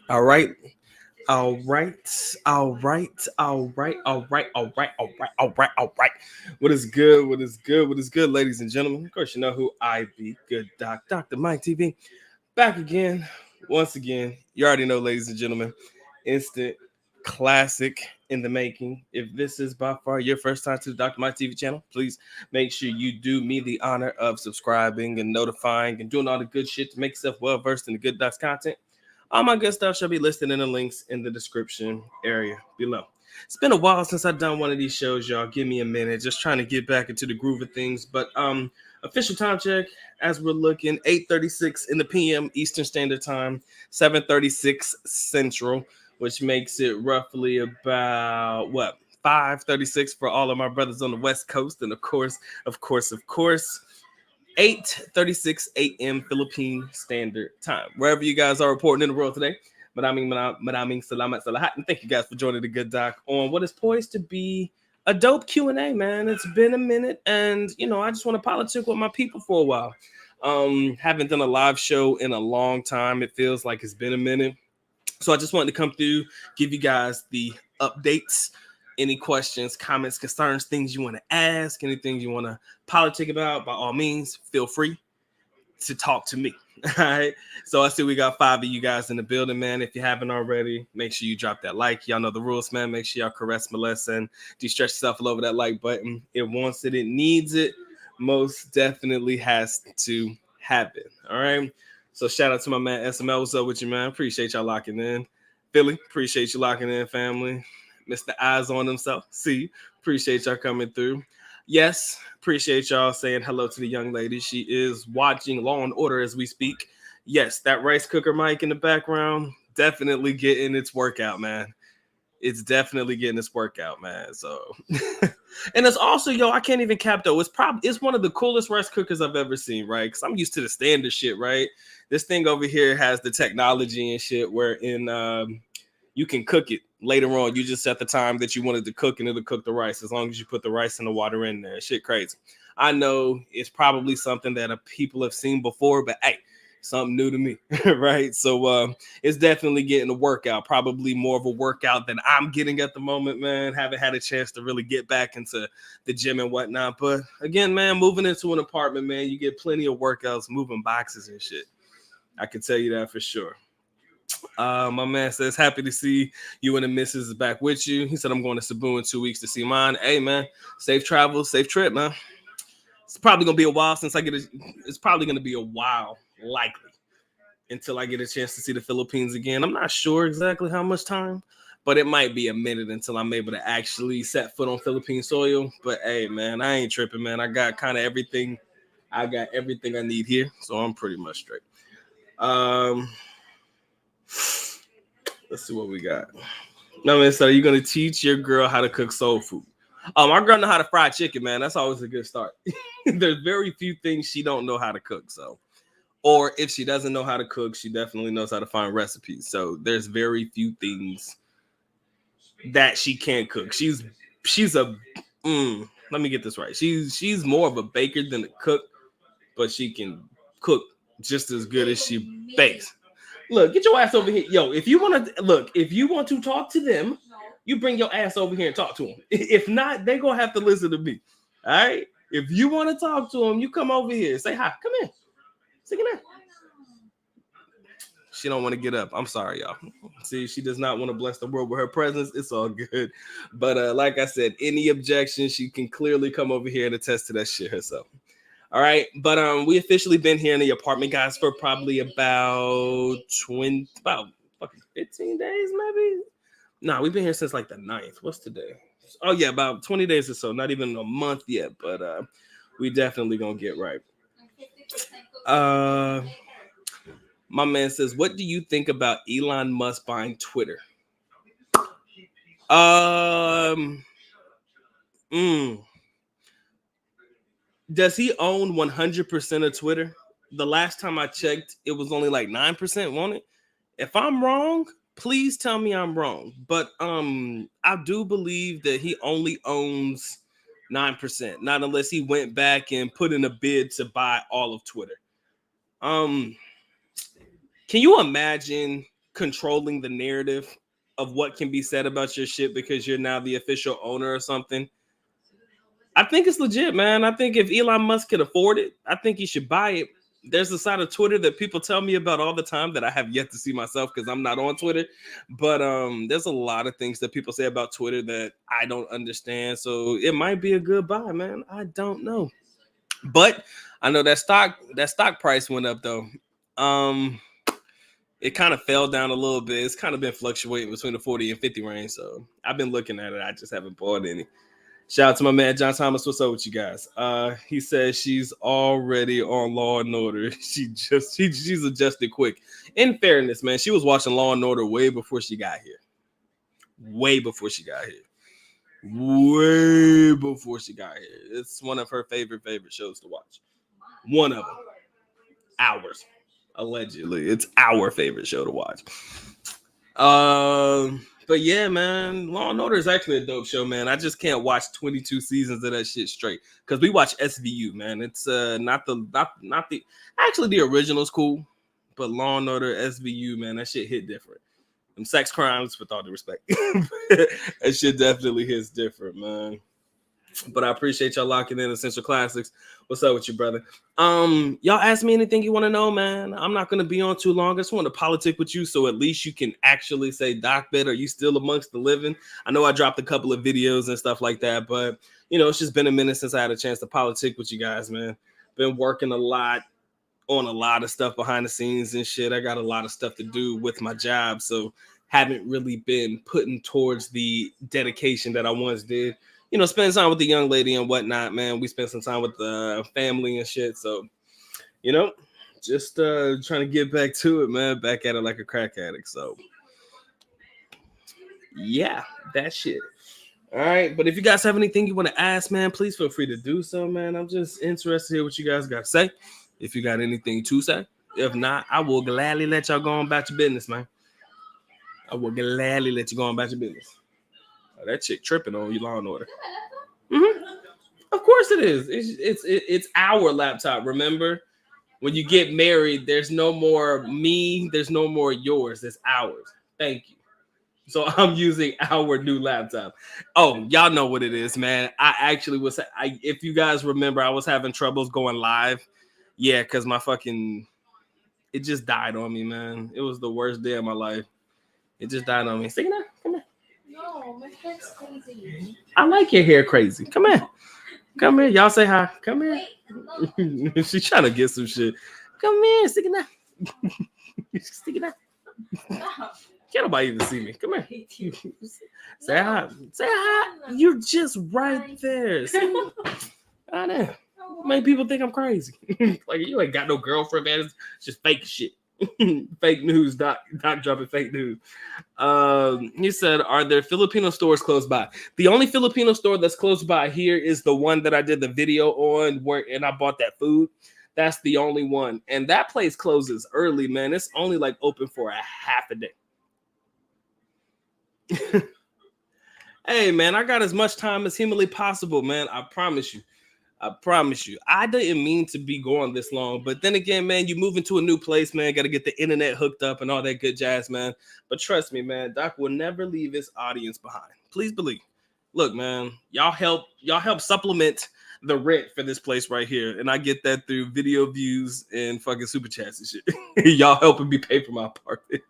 All right. All right. All right. All right. All right. All right. All right. All right. All right. What is good? What is good? What is good, ladies and gentlemen? Of course, you know who I be. Good Doc. Dr. Mike TV. Back again. Once again. You already know, ladies and gentlemen. Instant classic in the making. If this is by far your first time to the Dr. Mike TV channel, please make sure you do me the honor of subscribing and notifying and doing all the good shit to make yourself well versed in the good Doc's content. All my good stuff shall be listed in the links in the description area below. It's been a while since I've done one of these shows, y'all. Give me a minute. Just trying to get back into the groove of things. But official time check as we're looking 8:36 in the PM Eastern Standard Time, 7:36 Central, which makes it roughly about what 5:36 for all of my brothers on the West Coast, and of course, 8:36 a.m. Philippine Standard Time. Wherever you guys are reporting in the world today. Salamat salahat. And thank you guys for joining the Good Doc on what is poised to be a dope Q&A, man. It's been a minute, and I just want to politic with my people for a while. Haven't done a live show in a long time. It feels like it's been a minute. So I just wanted to come through, give you guys the updates. Any questions, comments, concerns, things you want to ask, anything you want to politic about, by all means, feel free to talk to me. All right. So I see we got 5 of you guys in the building, man. If you haven't already, make sure you drop that like. Y'all know the rules, man. Make sure y'all caress, molest, and de-stretch yourself all over that like button. It wants it, it needs it. Most definitely has to happen. All right. So shout out to my man SML. What's up with you, man? Appreciate y'all locking in. Philly, appreciate you locking in, family. Mr. Eyes on himself. See, appreciate y'all coming through. Yes, appreciate y'all saying hello to the young lady. She is watching Law and Order as we speak. Yes, that rice cooker mic in the background, definitely getting its workout, man. It's definitely getting its workout, man. So, and it's also, I can't even cap though. It's one of the coolest rice cookers I've ever seen, right? Because I'm used to the standard shit, right? This thing over here has the technology and shit wherein you can cook it later on. You just set the time that you wanted to cook and it'll cook the rice as long as you put the rice and the water in there. Shit crazy. I know it's probably something that people have seen before, but hey, something new to me, right? So it's definitely getting a workout, probably more of a workout than I'm getting at the moment, man. Haven't had a chance to really get back into the gym and whatnot. But again, man, moving into an apartment, man, you get plenty of workouts, moving boxes and shit. I can tell you that for sure. My man says, happy to see you and the missus is back with you. He said, I'm going to Cebu in 2 weeks to see mine. Hey, man, safe travel, safe trip, man. It's probably going to be a while it's probably going to be a while, likely, until I get a chance to see the Philippines again. I'm not sure exactly how much time, but it might be a minute until I'm able to actually set foot on Philippine soil. But hey, man, I ain't tripping, man. I got kind of everything. I got everything I need here, so I'm pretty much straight. Let's see what we got. No, man, so you're going to teach your girl how to cook soul food. My girl know how to fry chicken, man. That's always a good start. There's very few things she don't know how to cook. So, or if she doesn't know how to cook, she definitely knows how to find recipes. So there's very few things that she can't cook. She's a, let me get this right. She's more of a baker than a cook, but she can cook just as good as she bakes. Look, get your ass over here. Yo, if you want to talk to them, you bring your ass over here and talk to them. If not, they're going to have to listen to me. All right? If you want to talk to them, you come over here. Say hi. Come in. Say good night. She don't want to get up. I'm sorry, y'all. See, she does not want to bless the world with her presence. It's all good. But like I said, any objection, she can clearly come over here and attest to that shit herself. All right, but we officially been here in the apartment, guys, for probably about 15 days, maybe. Nah, we've been here since like the 9th. What's today? Oh yeah, about 20 days or so. Not even a month yet, but we definitely gonna get right. My man says, "What do you think about Elon Musk buying Twitter?" Does he own 100% of Twitter? The last time I checked, it was only like 9% on it. If I'm wrong, please tell me I'm wrong. But I do believe that he only owns 9%, not unless he went back and put in a bid to buy all of Twitter. Can Can you imagine controlling the narrative of what can be said about your shit because you're now the official owner or something? I think it's legit, man. I think if Elon Musk can afford it, I think he should buy it. There's a side of Twitter that people tell me about all the time that I have yet to see myself because I'm not on Twitter. But there's a lot of things that people say about Twitter that I don't understand. So it might be a good buy, man. I don't know. But I know that stock price went up though. It kind of fell down a little bit. It's kind of been fluctuating between the 40 and 50 range. So I've been looking at it. I just haven't bought any. Shout out to my man John Thomas. What's up with you guys? He says she's already on Law and Order. She's adjusted quick. In fairness, man, she was watching Law and Order way before she got here. Way before she got here. It's one of her favorite shows to watch. One of them. Ours. Allegedly. It's our favorite show to watch. But yeah, man, Law and Order is actually a dope show, man. I just can't watch 22 seasons of that shit straight because we watch SVU, man. It's not the actually the original's cool, but Law and Order SVU, man, that shit hit different. Them sex crimes, with all due respect, that shit definitely hits different, man. But I appreciate y'all locking in Essential Classics. What's up with you, brother? Y'all ask me anything you want to know, man. I'm not gonna be on too long. I just want to politic with you, so at least you can actually say, Doc Bet, are you still amongst the living? I know I dropped a couple of videos and stuff like that, but you know, it's just been a minute since I had a chance to politic with you guys, man. Been working a lot on a lot of stuff behind the scenes and shit. I got a lot of stuff to do with my job, so haven't really been putting towards the dedication that I once did. You know, spend time with the young lady and whatnot, man. We spent some time with the family and shit. So, you know, just trying to get back to it, man. Back at it like a crack addict. So, yeah, that shit. All right. But if you guys have anything you want to ask, man, please feel free to do so, man. I'm just interested to hear what you guys got to say. If you got anything to say. If not, I will gladly let y'all go on about your business, man. I will gladly let you go on about your business. Oh, that chick tripping on you, Law and Order. Mm-hmm. Of course it is. It's our laptop. Remember, when you get married, there's no more me. There's no more yours. It's ours. Thank you. So I'm using our new laptop. Oh, y'all know what it is, man. I actually was. If you guys remember, I was having troubles going live. Yeah, because it just died on me, man. It was the worst day of my life. It just died on me. See now, come here. No, my hair's crazy. I like your hair crazy. Come here. Come here. Y'all say hi. Come here. Wait, no. She's trying to get some shit. Come here. Stick it out. Stick it out. Can't nobody even see me. Come here. Say hi. Say hi. You're just right there. See? I know. Many people think I'm crazy. Like, you ain't got no girlfriend, man. It's just fake shit. Fake news. Doc dropping fake news. He said, are there Filipino stores close by? The only Filipino store that's close by here is the one that I did the video on and I bought that food. That's the only one. And that place closes early, man. It's only like open for a half a day. Hey, man, I got as much time as humanly possible, man. I promise you. I didn't mean to be going this long, but then again, man, you move into a new place, man. Got to get the internet hooked up and all that good jazz, man. But trust me, man, Doc will never leave his audience behind. Please believe. Look, man, y'all help supplement the rent for this place right here, and I get that through video views and fucking super chats and shit. Y'all helping me pay for my apartment.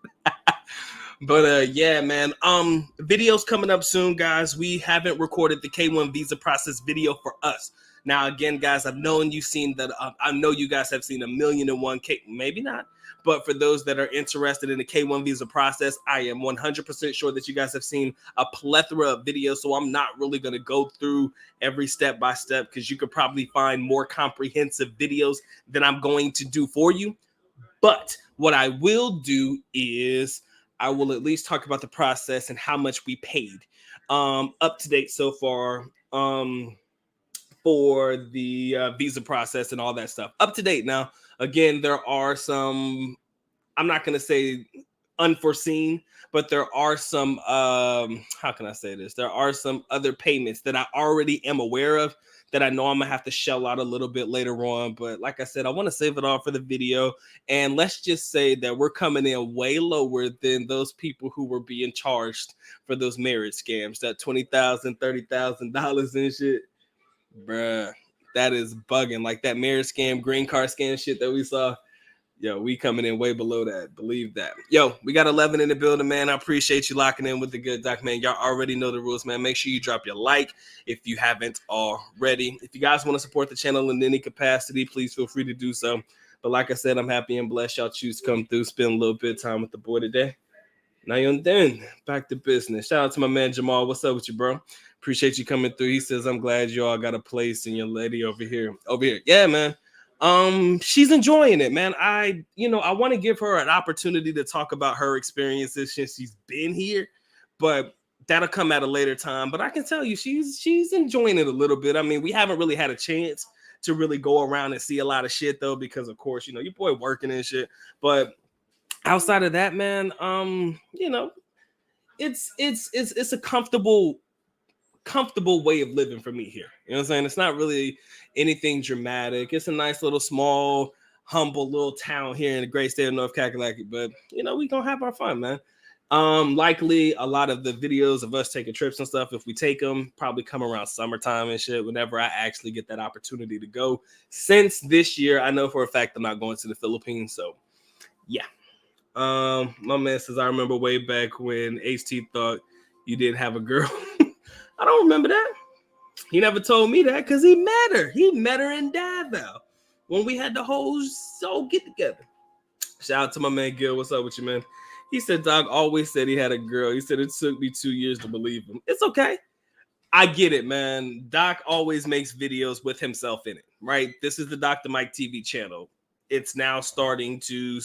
But yeah, man. Videos coming up soon, guys. We haven't recorded the K1 visa process video for us. Now, again, guys, I've known you've seen that. I know you guys have seen 1,000,001 K, maybe not. But for those that are interested in the K1 visa process, I am 100% sure that you guys have seen a plethora of videos. So I'm not really going to go through every step by step because you could probably find more comprehensive videos than I'm going to do for you. But what I will do is I will at least talk about the process and how much we paid. Up to date so far. For the visa process and all that stuff. Up to date now. Again, there are some, I'm not going to say unforeseen, but there are some, how can I say this? There are some other payments that I already am aware of that I know I'm gonna have to shell out a little bit later on. But like I said, I want to save it all for the video. And let's just say that we're coming in way lower than those people who were being charged for those marriage scams, that $20,000, $30,000 and shit. Bruh, that is bugging. Like that marriage scam, green card scam shit that we saw. Yo, we coming in way below that. Believe that. Yo, we got 11 in the building, man. I appreciate you locking in with the good doc, man. Y'all already know the rules, man. Make sure you drop your like if you haven't already. If you guys want to support the channel in any capacity, please feel free to do so. But like I said, I'm happy and blessed y'all choose to come through, spend a little bit of time with the boy today. Now you're done. Back to business. Shout out to my man Jamal. What's up with you, bro? Appreciate you coming through. He says, I'm glad you all got a place in your lady over here. Yeah, man. She's enjoying it, man. I want to give her an opportunity to talk about her experiences since she's been here, but that'll come at a later time. But I can tell you she's enjoying it a little bit. I mean, we haven't really had a chance to really go around and see a lot of shit though, because of course, your boy working and shit. But outside of that, man, it's a comfortable way of living for me here. You know what I'm saying? It's not really anything dramatic. It's a nice little small, humble little town here in the great state of North Kakalaki. But we gonna have our fun, man. Likely a lot of the videos of us taking trips and stuff, if we take them, probably come around summertime and shit, whenever I actually get that opportunity to go. Since this year, I know for a fact I'm not going to the Philippines. So yeah. My man says, I remember way back when HT thought you didn't have a girl. I don't remember that. He never told me that because he met her. He met her in Davao when we had the whole soul get together. Shout out to my man Gil. What's up with you, man? He said, Doc always said he had a girl. He said it took me 2 years to believe him. It's okay. I get it, man. Doc always makes videos with himself in it, right? This is the Dr. Mike TV channel. It's now starting to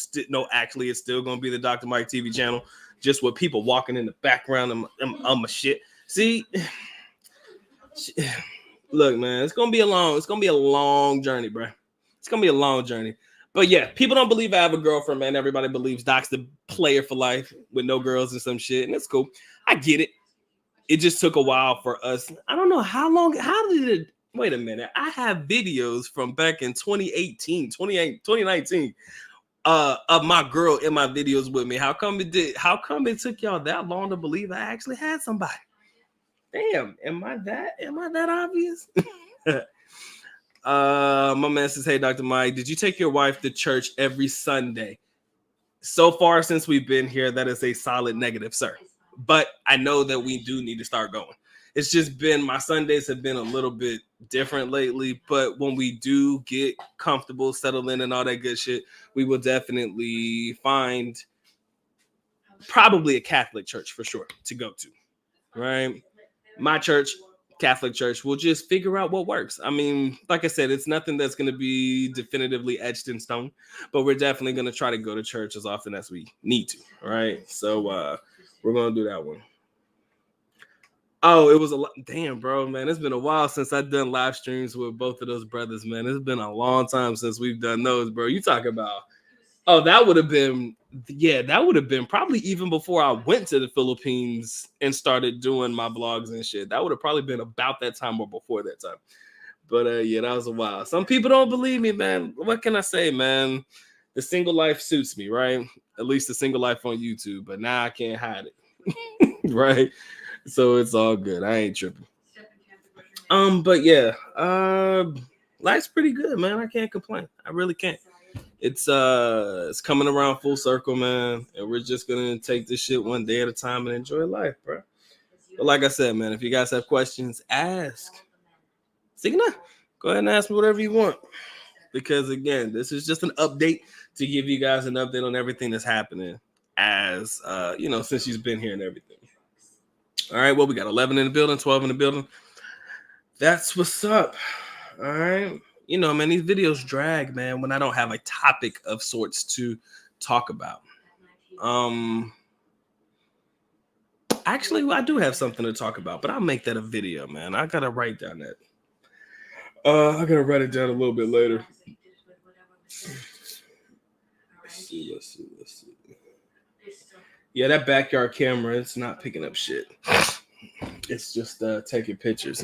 actually, it's still going to be the Dr. Mike TV channel, just with people walking in the background of my shit. See, look, man, it's gonna be a long journey, bro. It's gonna be a long journey. But yeah, people don't believe I have a girlfriend, man. Everybody believes Doc's the player for life with no girls and some shit, and it's cool. I get it. It just took a while for us. I don't know how long. How did it? Wait a minute. I have videos from back in 2019 of my girl in my videos with me. How come it took y'all that long to believe I actually had somebody? Damn, am I that obvious? My man says, hey, Dr. Mike, did you take your wife to church every Sunday? So far since we've been here, that is a solid negative, sir. But I know that we do need to start going. It's just been, my Sundays have been a little bit different lately, but when we do get comfortable, settle in and all that good shit, we will definitely find probably a Catholic church for sure to go to, right? My church, Catholic church, we'll just figure out what works. I mean, like I said, it's nothing that's going to be definitively etched in stone, but we're definitely going to try to go to church as often as we need to, right? So we're going to do that one. Oh, it was a lot. Damn, bro, man. It's been a while since I've done live streams with both of those brothers, man. It's been a long time since we've done those, bro. You talk about, oh, that would have been probably even before I went to the Philippines and started doing my vlogs and shit. That would have probably been about that time or before that time. But yeah, that was a while. Some people don't believe me, man. What can I say, man? The single life suits me, right? At least the single life on YouTube, but now I can't hide it. Right? So it's all good. I ain't tripping. But yeah, life's pretty good, man. I can't complain. I really can't. It's coming around full circle, man, and we're just gonna take this shit one day at a time and enjoy life, bro. But like I said, man, if you guys have questions, ask. Signa, go ahead and ask me whatever you want, because again, this is just an update to give you guys an update on everything that's happening as since she's been here and everything. All right, well, we got 11 in the building, 12 in the building. That's what's up. All right. Man, these videos drag, man, when I don't have a topic of sorts to talk about. Actually, I do have something to talk about, but I'll make that a video, man. I got to write down that. I got to write it down a little bit later. Let's see. Yeah, that backyard camera, it's not picking up shit. It's just taking pictures.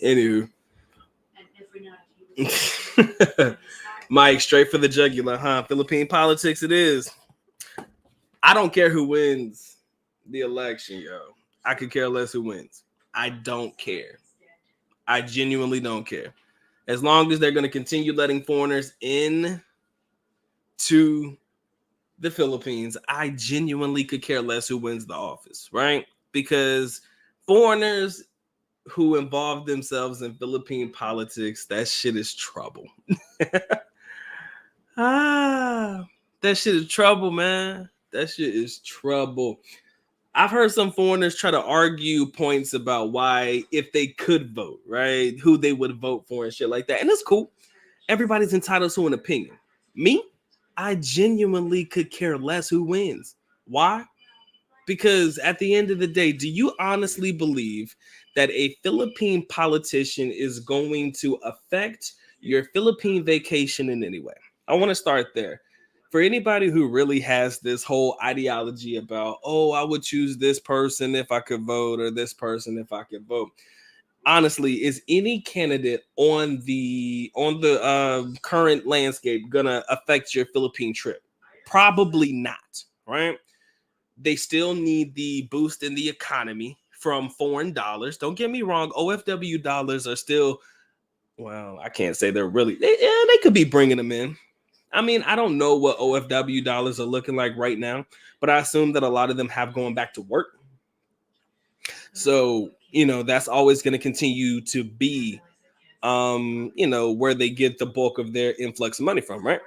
Anywho. Mike, straight for the jugular, huh? Philippine politics it is. I don't care who wins the election, yo. I could care less who wins. I don't care. I genuinely don't care. As long as they're going to continue letting foreigners in to the Philippines, I genuinely could care less who wins the office, right? Because foreigners who involve themselves in Philippine politics, that shit is trouble. That shit is trouble, man. That shit is trouble. I've heard some foreigners try to argue points about why, if they could vote, right, who they would vote for and shit like that. And it's cool. Everybody's entitled to an opinion. Me, I genuinely could care less who wins. Why? Because at the end of the day, do you honestly believe that a Philippine politician is going to affect your Philippine vacation in any way? I want to start there. For anybody who really has this whole ideology about, oh, I would choose this person if I could vote, or this person if I could vote. Honestly, is any candidate on the current landscape gonna affect your Philippine trip? Probably not, right? They still need the boost in the economy from foreign dollars. Don't get me wrong, OFW dollars are still, well, I can't say they're really, they could be bringing them in. I mean, I don't know what OFW dollars are looking like right now, but I assume that a lot of them have gone back to work. So, that's always going to continue to be, where they get the bulk of their influx of money from, right?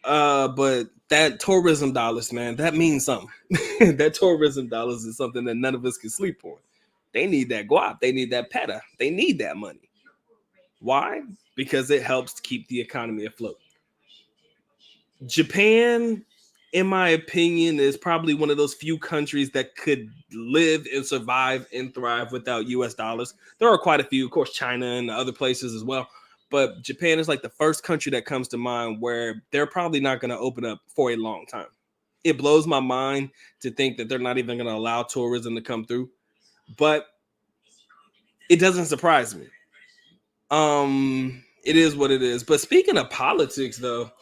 But that tourism dollars, man, that means something. That tourism dollars is something that none of us can sleep on. They need that guap. They need that peta. They need that money. Why? Because it helps to keep the economy afloat. Japan, in my opinion, is probably one of those few countries that could live and survive and thrive without US dollars. There are quite a few, of course, China and other places as well. But Japan is like the first country that comes to mind where they're probably not going to open up for a long time. It blows my mind to think that they're not even going to allow tourism to come through. But it doesn't surprise me. It is what it is. But speaking of politics, though,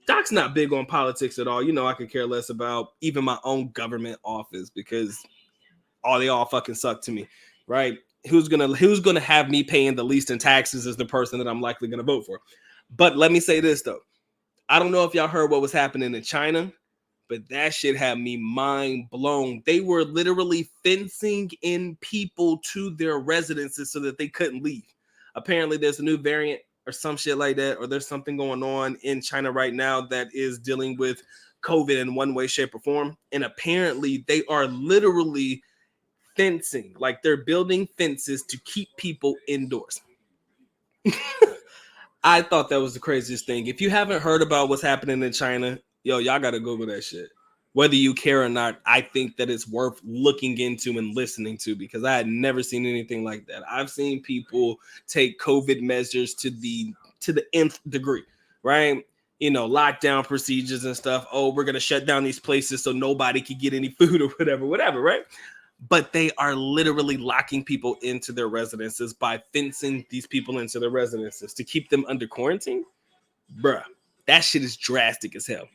Doc's not big on politics at all. I could care less about even my own government office because they all fucking suck to me, right? Who's gonna have me paying the least in taxes is the person that I'm likely gonna vote for. But let me say this though. I don't know if y'all heard what was happening in China, but that shit had me mind blown. They were literally fencing in people to their residences so that they couldn't leave. Apparently there's a new variant or some shit like that, or there's something going on in China right now that is dealing with COVID in one way, shape, or form. And apparently they are literally fencing, like they're building fences to keep people indoors. I thought that was the craziest thing. If you haven't heard about what's happening in China, y'all gotta Google that shit. Whether you care or not, I think that it's worth looking into and listening to because I had never seen anything like that. I've seen people take COVID measures to the nth degree, right? Lockdown procedures and stuff. Oh, we're gonna shut down these places so nobody can get any food or whatever, right? But they are literally locking people into their residences by fencing these people into their residences to keep them under quarantine. Bruh, that shit is drastic as hell.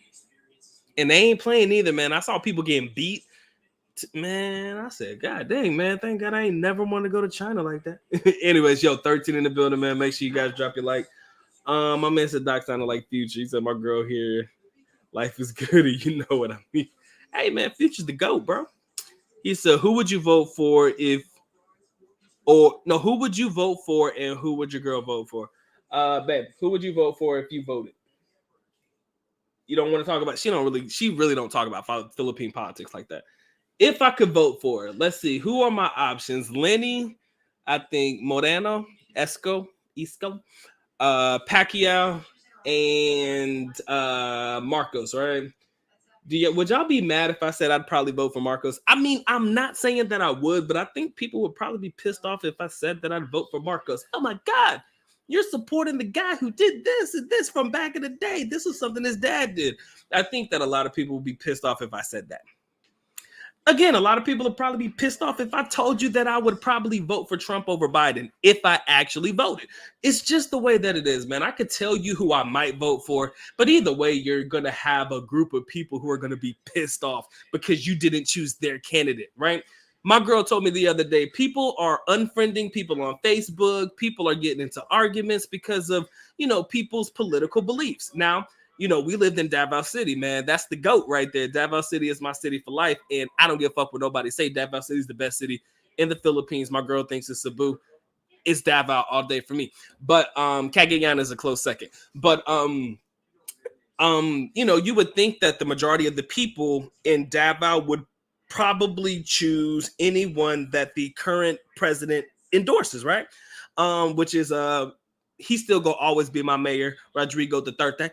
And they ain't playing either, man. I saw people getting beat. Man, I said, God dang, man. Thank God I ain't never want to go to China like that. Anyways, 13 in the building, man. Make sure you guys drop your like. My man said Doc sounded like Future. He said, my girl here, life is good. And you know what I mean. Hey, man, Future's the GOAT, bro. He said, who would you vote for who would you vote for and who would your girl vote for? Babe, who would you vote for if you voted? You don't want to talk about, she really don't talk about Philippine politics like that. If I could vote for her, let's see, who are my options? Lenny, I think Moreno, Isco, Pacquiao, and Marcos, right? Would y'all be mad if I said I'd probably vote for Marcos? I mean, I'm not saying that I would, but I think people would probably be pissed off if I said that I'd vote for Marcos. Oh my God, you're supporting the guy who did this and this from back in the day. This was something his dad did. I think that a lot of people would be pissed off if I said that. Again, a lot of people would probably be pissed off if I told you that I would probably vote for Trump over Biden if I actually voted. It's just the way that it is, man. I could tell you who I might vote for, but either way, you're going to have a group of people who are going to be pissed off because you didn't choose their candidate, right? My girl told me the other day, people are unfriending people on Facebook. People are getting into arguments because of, people's political beliefs. Now, we lived in Davao City, man. That's the GOAT right there. Davao City is my city for life. And I don't give a fuck what nobody say. Davao City is the best city in the Philippines. My girl thinks it's Cebu. It's Davao all day for me. But Cagayan is a close second. But you would think that the majority of the people in Davao would probably choose anyone that the current president endorses, right? Which is he's still gonna always be my mayor, Rodrigo Duterte.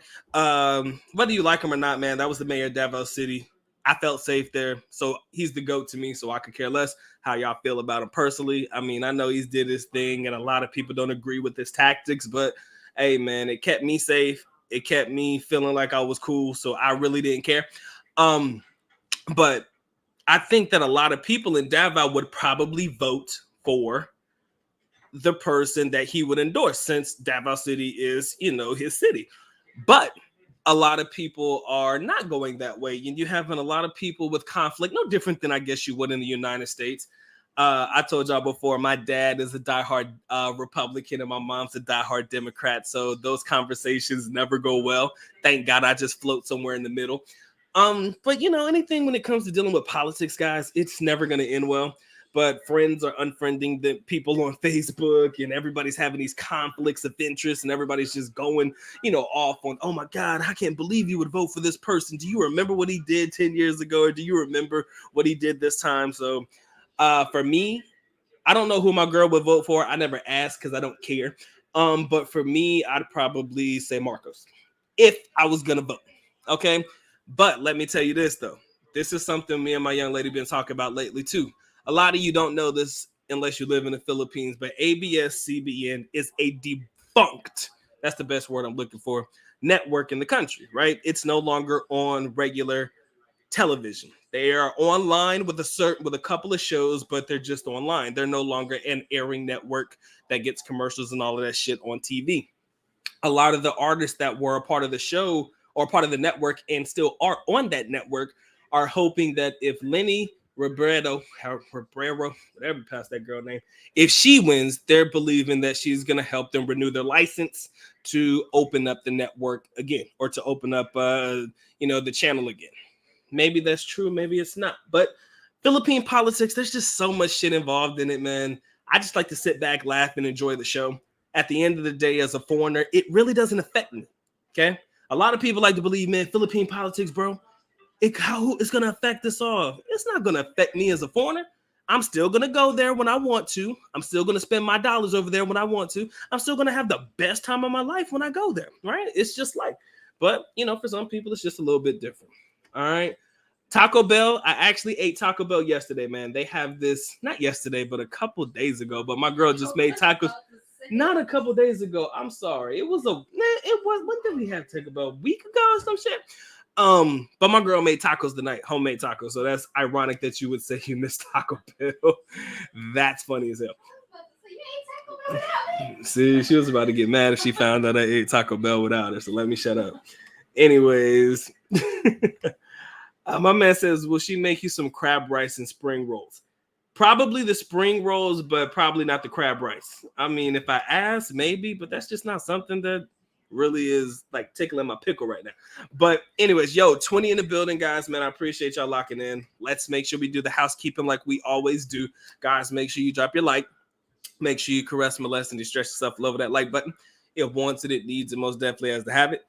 Whether you like him or not, man, that was the mayor of Davao City. I felt safe there, so he's the GOAT to me. So I could care less how y'all feel about him personally. I mean, I know he's did his thing, and a lot of people don't agree with his tactics, but hey, man, it kept me safe. It kept me feeling like I was cool, so I really didn't care. But I think that a lot of people in Davao would probably vote for the person that he would endorse, since Davao City is, his city. But a lot of people are not going that way, and you having a lot of people with conflict, no different than I guess you would in the United States. I told y'all before, my dad is a diehard Republican and my mom's a diehard Democrat, so those conversations never go well. Thank God I just float somewhere in the middle. But anything when it comes to dealing with politics, guys, it's never going to end well. But friends are unfriending the people on Facebook, and everybody's having these conflicts of interest, and everybody's just going, off on, oh my God, I can't believe you would vote for this person. Do you remember what he did 10 years ago? Or do you remember what he did this time? So for me, I don't know who my girl would vote for. I never asked because I don't care. But for me, I'd probably say Marcos if I was going to vote. Okay. But let me tell you this, though. This is something me and my young lady been talking about lately, too. A lot of you don't know this unless you live in the Philippines, but ABS-CBN is a defunct, that's the best word I'm looking for, network in the country, right? It's no longer on regular television. They are online with a couple of shows, but they're just online. They're no longer an airing network that gets commercials and all of that shit on TV. A lot of the artists that were a part of the show or part of the network and still are on that network are hoping that if Lenny Robredo, whatever you pass that girl name, if she wins, they're believing that she's going to help them renew their license to open up the network again, or to open up, the channel again. Maybe that's true, maybe it's not. But Philippine politics, there's just so much shit involved in it, man. I just like to sit back, laugh, and enjoy the show. At the end of the day, as a foreigner, it really doesn't affect me, okay? A lot of people like to believe, man, Philippine politics, bro, it's going to affect us all. It's not going to affect me as a foreigner. I'm still going to go there when I want to. I'm still going to spend my dollars over there when I want to. I'm still going to have the best time of my life when I go there, right? It's just like, but, for some people, it's just a little bit different, all right? Taco Bell, I actually ate Taco Bell yesterday, man. They have this, not yesterday, but a couple days ago, but my girl just made tacos. Not a couple days ago. I'm sorry. When did we have Taco Bell? A week ago or some shit? But my girl made tacos tonight, homemade tacos. So that's ironic that you would say you missed Taco Bell. That's funny as hell. See, she was about to get mad if she found out I ate Taco Bell without her. So let me shut up. Anyways, my man says, will she make you some crab rice and spring rolls? Probably the spring rolls, but probably not the crab rice. I mean, if I ask, maybe, but that's just not something that really is like tickling my pickle right now. But anyways, 20 in the building, guys, man. I appreciate y'all locking in. Let's make sure we do the housekeeping like we always do. Guys, make sure you drop your like. Make sure you caress, molest, and distress yourself all over that like button. It wants it, it needs it, most definitely has to have it.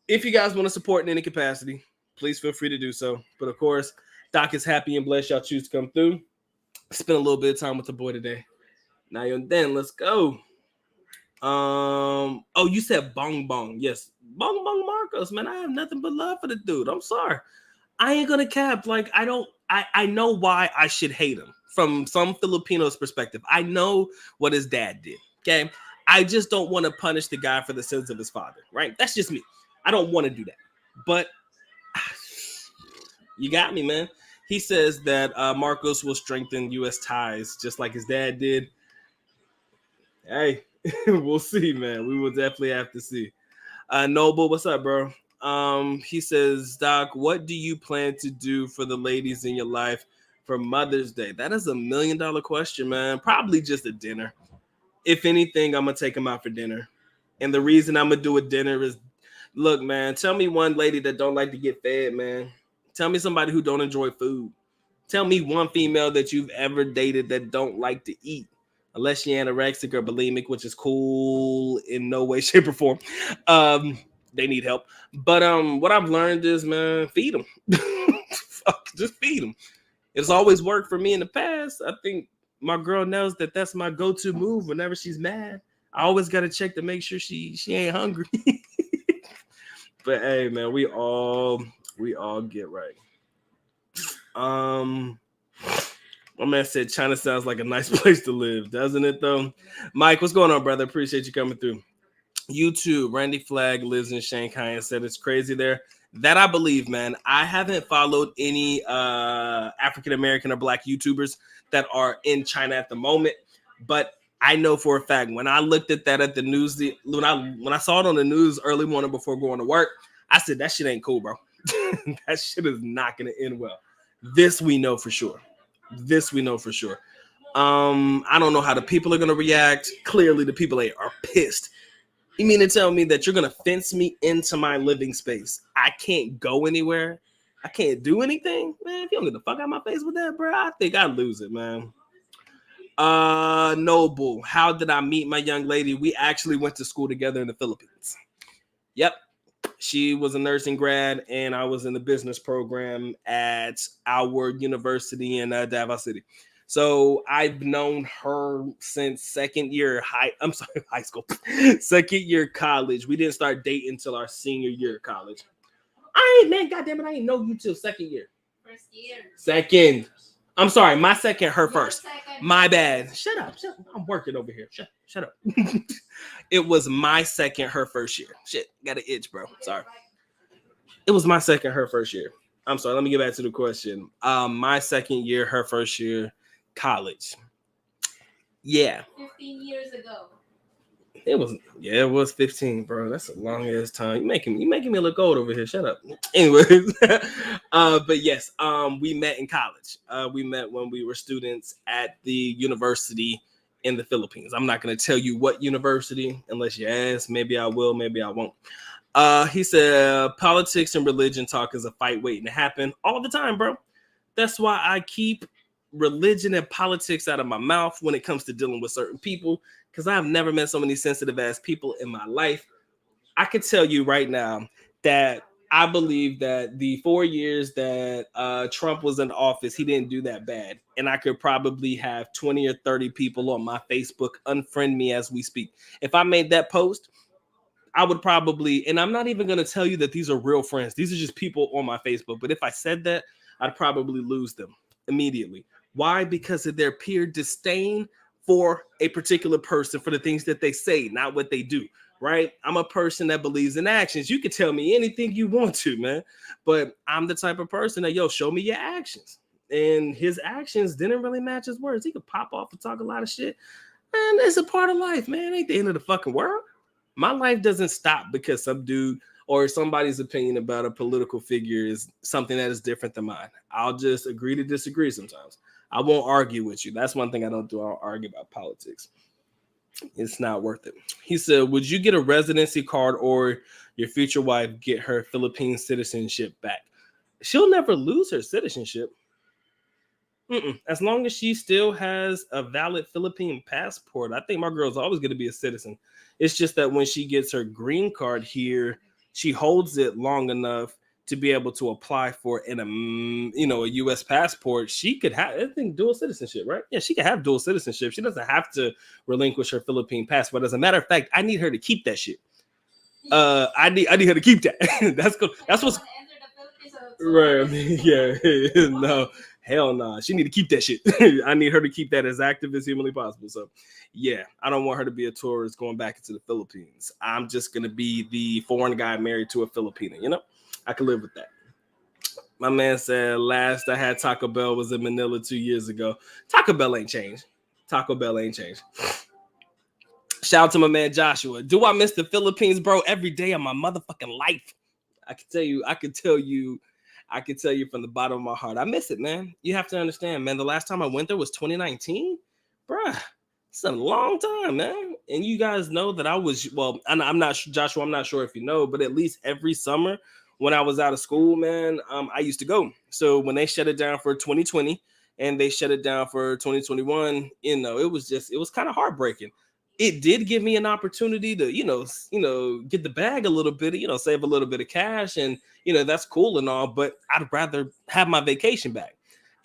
If you guys want to support in any capacity, please feel free to do so. But of course, Doc is happy and blessed y'all choose to come through. Spend a little bit of time with the boy today. Now and then, let's go. You said Bong Bong. Yes, Bong Bong Marcos, man. I have nothing but love for the dude. I'm sorry. I ain't gonna cap. Like, I know why I should hate him from some Filipinos' perspective. I know what his dad did. Okay. I just don't want to punish the guy for the sins of his father, right? That's just me. I don't want to do that. But you got me, man. He says that Marcos will strengthen U.S. ties just like his dad did. Hey, we'll see, man. We will definitely have to see. Noble, what's up, bro? He says, Doc, what do you plan to do for the ladies in your life for Mother's Day? That is $1 million question, man. Probably just a dinner. If anything, I'm gonna take them out for dinner. And the reason I'm gonna do a dinner is, look, man, tell me one lady that don't like to get fed, man. Tell me somebody who don't enjoy food. Tell me one female that you've ever dated that don't like to eat. Unless you're anorexic or bulimic, which is cool in no way, shape, or form. They need help. But what I've learned is, man, feed them. Just feed them. It's always worked for me in the past. I think my girl knows that that's my go-to move whenever she's mad. I always got to check to make sure she ain't hungry. But hey, man, we all get right. My man said China sounds like a nice place to live, doesn't it though? Mike, what's going on, brother? Appreciate you coming through. YouTube, Randy Flagg lives in Shanghai and said it's crazy there. That I believe, man. I haven't followed any African American or Black YouTubers that are in China at the moment, but I know for a fact when I looked at that at the news, when I saw it on the news early morning before going to work, I said that shit ain't cool, bro. That shit is not gonna end well. This we know for sure. I don't know how the people are gonna react. Clearly, the people are pissed. You mean to tell me that you're gonna fence me into my living space? I can't go anywhere. I can't do anything, man. If you don't get the fuck out of my face with that, bro, I think I'd lose it, man. Noble, how did I meet my young lady? We actually went to school together in the Philippines. Yep. She was a nursing grad, and I was in the business program at our university in Davao City. So I've known her since second year high school, second year college. We didn't start dating until our senior year of college. Goddamn it, I didn't know you till second year. First year. Second. I'm sorry, my second, her first. Second. My bad. Shut up. I'm working over here. Shut up. It was my second, her first year. Shit, got an itch, bro. Sorry. It was my second, her first year. I'm sorry. Let me get back to the question. My second year, her first year, college. Yeah. 15 years ago. It was 15, bro. That's a long ass time. You making me look old over here. Shut up. Anyways, but yes, we met in college. We met when we were students at the university in the Philippines. I'm not gonna tell you what university unless you ask. Maybe I will, maybe I won't. He said politics and religion talk is a fight waiting to happen all the time, bro. That's why I keep religion and politics out of my mouth when it comes to dealing with certain people, because I've never met so many sensitive ass people in my life. I could tell you right now that I believe that the 4 years that Trump was in office, he didn't do that bad. And I could probably have 20 or 30 people on my Facebook unfriend me as we speak. If I made that post, I would probably, and I'm not even going to tell you that these are real friends. These are just people on my Facebook. But if I said that, I'd probably lose them immediately. Why? Because of their pure disdain for a particular person, for the things that they say, not what they do, right? I'm a person that believes in actions. You can tell me anything you want to, man. But I'm the type of person that, show me your actions. And his actions didn't really match his words. He could pop off and talk a lot of shit. Man, it's a part of life, man. It ain't the end of the fucking world. My life doesn't stop because some dude or somebody's opinion about a political figure is something that is different than mine. I'll just agree to disagree sometimes. I won't argue with you. That's one thing I don't do. I'll argue about politics. It's not worth it. He said, would you get a residency card or your future wife get her Philippine citizenship back? She'll never lose her citizenship. As long as she still has a valid Philippine passport, I think my girl's always going to be a citizen. It's just that when she gets her green card here, she holds it long enough to be able to apply for a U.S. passport. She could have, I think, dual citizenship, right? Yeah, she could have dual citizenship. She doesn't have to relinquish her Philippine passport. As a matter of fact, I need her to keep that shit. I need her to keep that. That's good. That's what's right. Yeah, no. Hell no. She need to keep that shit. I need her to keep that as active as humanly possible. So, yeah, I don't want her to be a tourist going back into the Philippines. I'm just going to be the foreign guy married to a Filipina, I can live with that. My man said last I had Taco Bell was in Manila 2 years ago. Taco Bell ain't changed. Taco Bell ain't changed. Shout out to my man Joshua. Do I miss the Philippines, bro? Every day of my motherfucking life. I can tell you from the bottom of my heart. I miss it, man. You have to understand, man. The last time I went there was 2019. Bruh, it's a long time, man. And you guys know that I'm not Joshua, I'm not sure if you know, but at least every summer when I was out of school, man, I used to go. So when they shut it down for 2020 and they shut it down for 2021, it was kind of heartbreaking. It did give me an opportunity to, get the bag a little bit, save a little bit of cash, and that's cool and all, but I'd rather have my vacation back.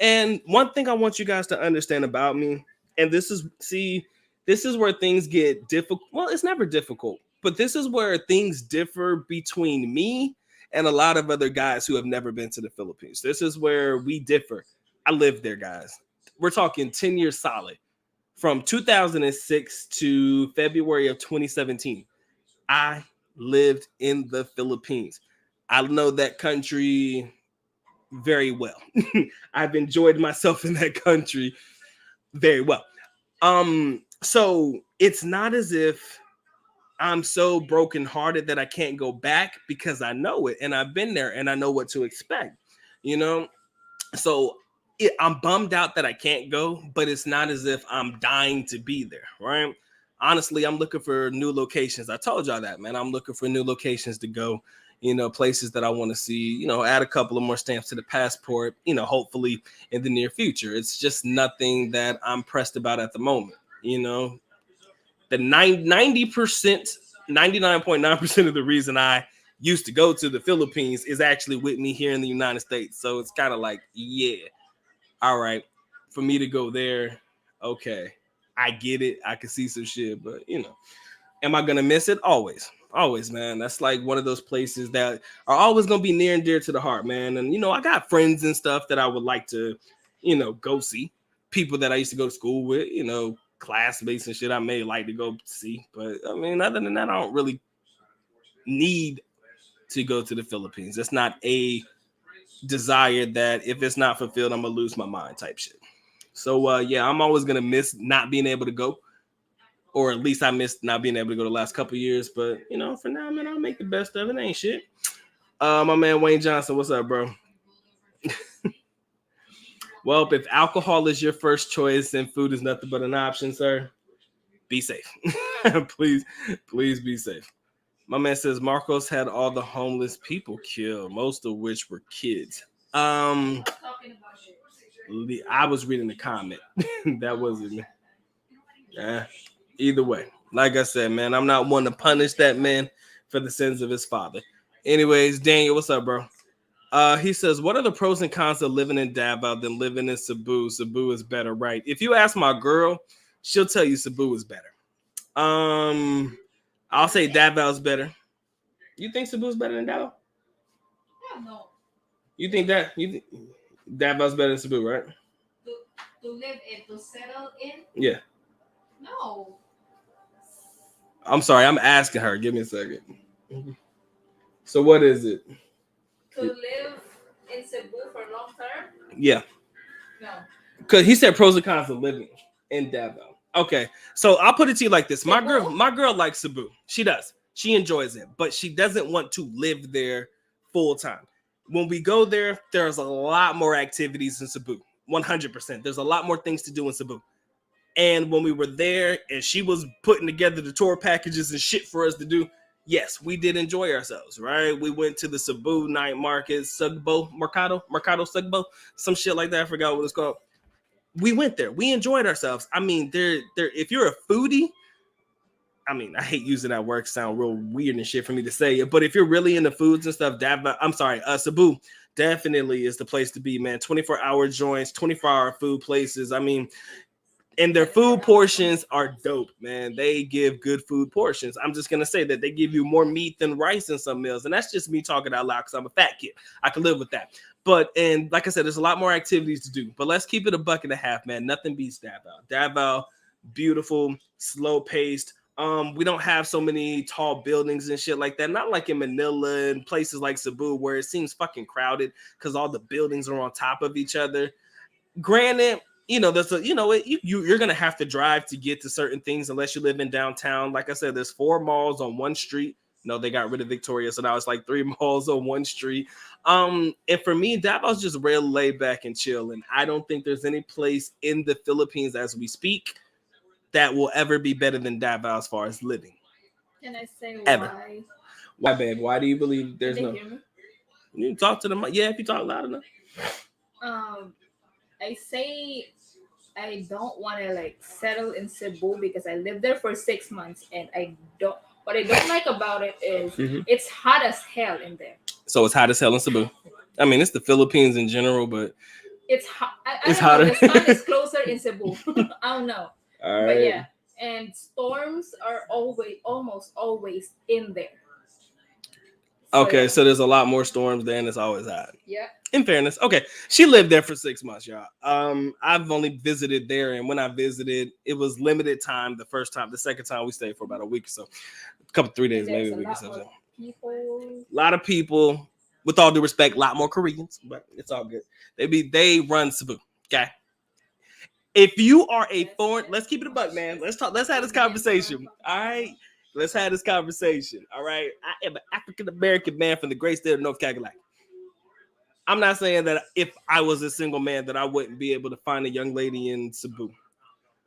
And one thing I want you guys to understand about me, and this is where things get difficult. Well, it's never difficult, but this is where things differ between me and a lot of other guys who have never been to the Philippines. This is where we differ. I lived there, guys. We're talking 10 years solid. From 2006 to February of 2017, I lived in the Philippines. I know that country very well. I've enjoyed myself in that country very well. So it's not as if I'm so brokenhearted that I can't go back, because I know it and I've been there and I know what to expect, So I'm bummed out that I can't go, but it's not as if I'm dying to be there, right? Honestly, I'm looking for new locations. I told y'all that, man. I'm looking for new locations to go, places that I want to see, add a couple of more stamps to the passport, hopefully in the near future. It's just nothing that I'm pressed about at the moment, The 90%, 99.9% of the reason I used to go to the Philippines is actually with me here in the United States. So it's kind of like, yeah, all right, for me to go there, okay, I get it. I can see some shit, but am I gonna miss it? Always, man. That's like one of those places that are always gonna be near and dear to the heart, man. And I got friends and stuff that I would like to, go see. People that I used to go to school with, classmates and shit I may like to go see. But I mean, other than that, I don't really need to go to the Philippines. It's not a desire that if it's not fulfilled, I'm gonna lose my mind type shit. So yeah, I'm always gonna miss not being able to go, or at least I missed not being able to go the last couple of years. But for now, man, I'll make the best of it. Ain't shit. My man Wayne Johnson, what's up, bro? Well, if alcohol is your first choice and food is nothing but an option, sir, be safe. please be safe. My man says Marcos had all the homeless people killed, most of which were kids. I was reading the comment. That wasn't me. Either way, like I said, man, I'm not one to punish that man for the sins of his father. Anyways, Daniel, what's up, bro? He says, what are the pros and cons of living in Davao than living in Cebu? Cebu is better, right? If you ask my girl, she'll tell you Cebu is better. I'll say Davao's better. You think Cebu's better than Davao? No. You think Davao's better than Cebu, right? To live in, to settle in? Yeah. No. I'm sorry, I'm asking her. Give me a second. So what is it? To live in Cebu for long term? Yeah. No. Because he said pros and cons of living in Davao. Okay, so I'll put it to you like this. My girl likes Cebu. She does. She enjoys it, but she doesn't want to live there full time. When we go there, there's a lot more activities in Cebu. 100%. There's a lot more things to do in Cebu. And when we were there and she was putting together the tour packages and shit for us to do, yes, we did enjoy ourselves, right? We went to the Cebu night market, Sugbo, Mercado Sugbo, some shit like that. I forgot what it's called. We went there. We enjoyed ourselves. I mean, if you're a foodie, I mean, I hate using that word. Sound real weird and shit for me to say it, but if you're really into foods and stuff, Cebu definitely is the place to be, man. 24-hour joints, 24-hour food places. I mean, and their food portions are dope, man. They give good food portions. I'm just going to say that they give you more meat than rice in some meals. And that's just me talking out loud because I'm a fat kid. I can live with that. And like I said, there's a lot more activities to do. But let's keep it $1.50, man. Nothing beats Davao. Davao, beautiful, slow-paced, We don't have so many tall buildings and shit like that. Not like in Manila and places like Cebu where it seems fucking crowded because all the buildings are on top of each other. Granted, there's you're gonna have to drive to get to certain things unless you live in downtown. Like I said, there's 4 malls on one street. No, they got rid of Victoria, so now it's like 3 malls on one street. And for me, Davo's just real laid back and chill. And I don't think there's any place in the Philippines as we speak that will ever be better than Davao as far as living. Can I say Ever. why? Why, babe? Why do you believe there's Can no? they hear me? You can talk to them. Yeah, if you talk loud enough. I say I don't want to like settle in Cebu because I lived there for 6 months and I don't. What I don't like about it is it's hot as hell in there. So it's hot as hell in Cebu. I mean, it's the Philippines in general, but it's hot. It's I don't know. hotter. The sun is closer in Cebu. I don't know. all right. But yeah, and storms are almost always in there. Okay, yeah. so there's a lot more storms there, and it's always hot. Yeah. In fairness, okay, she lived there for 6 months, y'all. I've only visited there, and when I visited, it was limited time. The first time, the second time we stayed for about a week or so, a couple 3 days, maybe a week or so. People. A lot of people. With all due respect, a lot more Koreans, but it's all good. They run Cebu. Okay. If you are a foreign, let's keep it a buck, man. Let's talk. Let's have this conversation. All right. Let's have this conversation. All right. I am an African American man from the great state of North Carolina. I'm not saying that if I was a single man that I wouldn't be able to find a young lady in Cebu.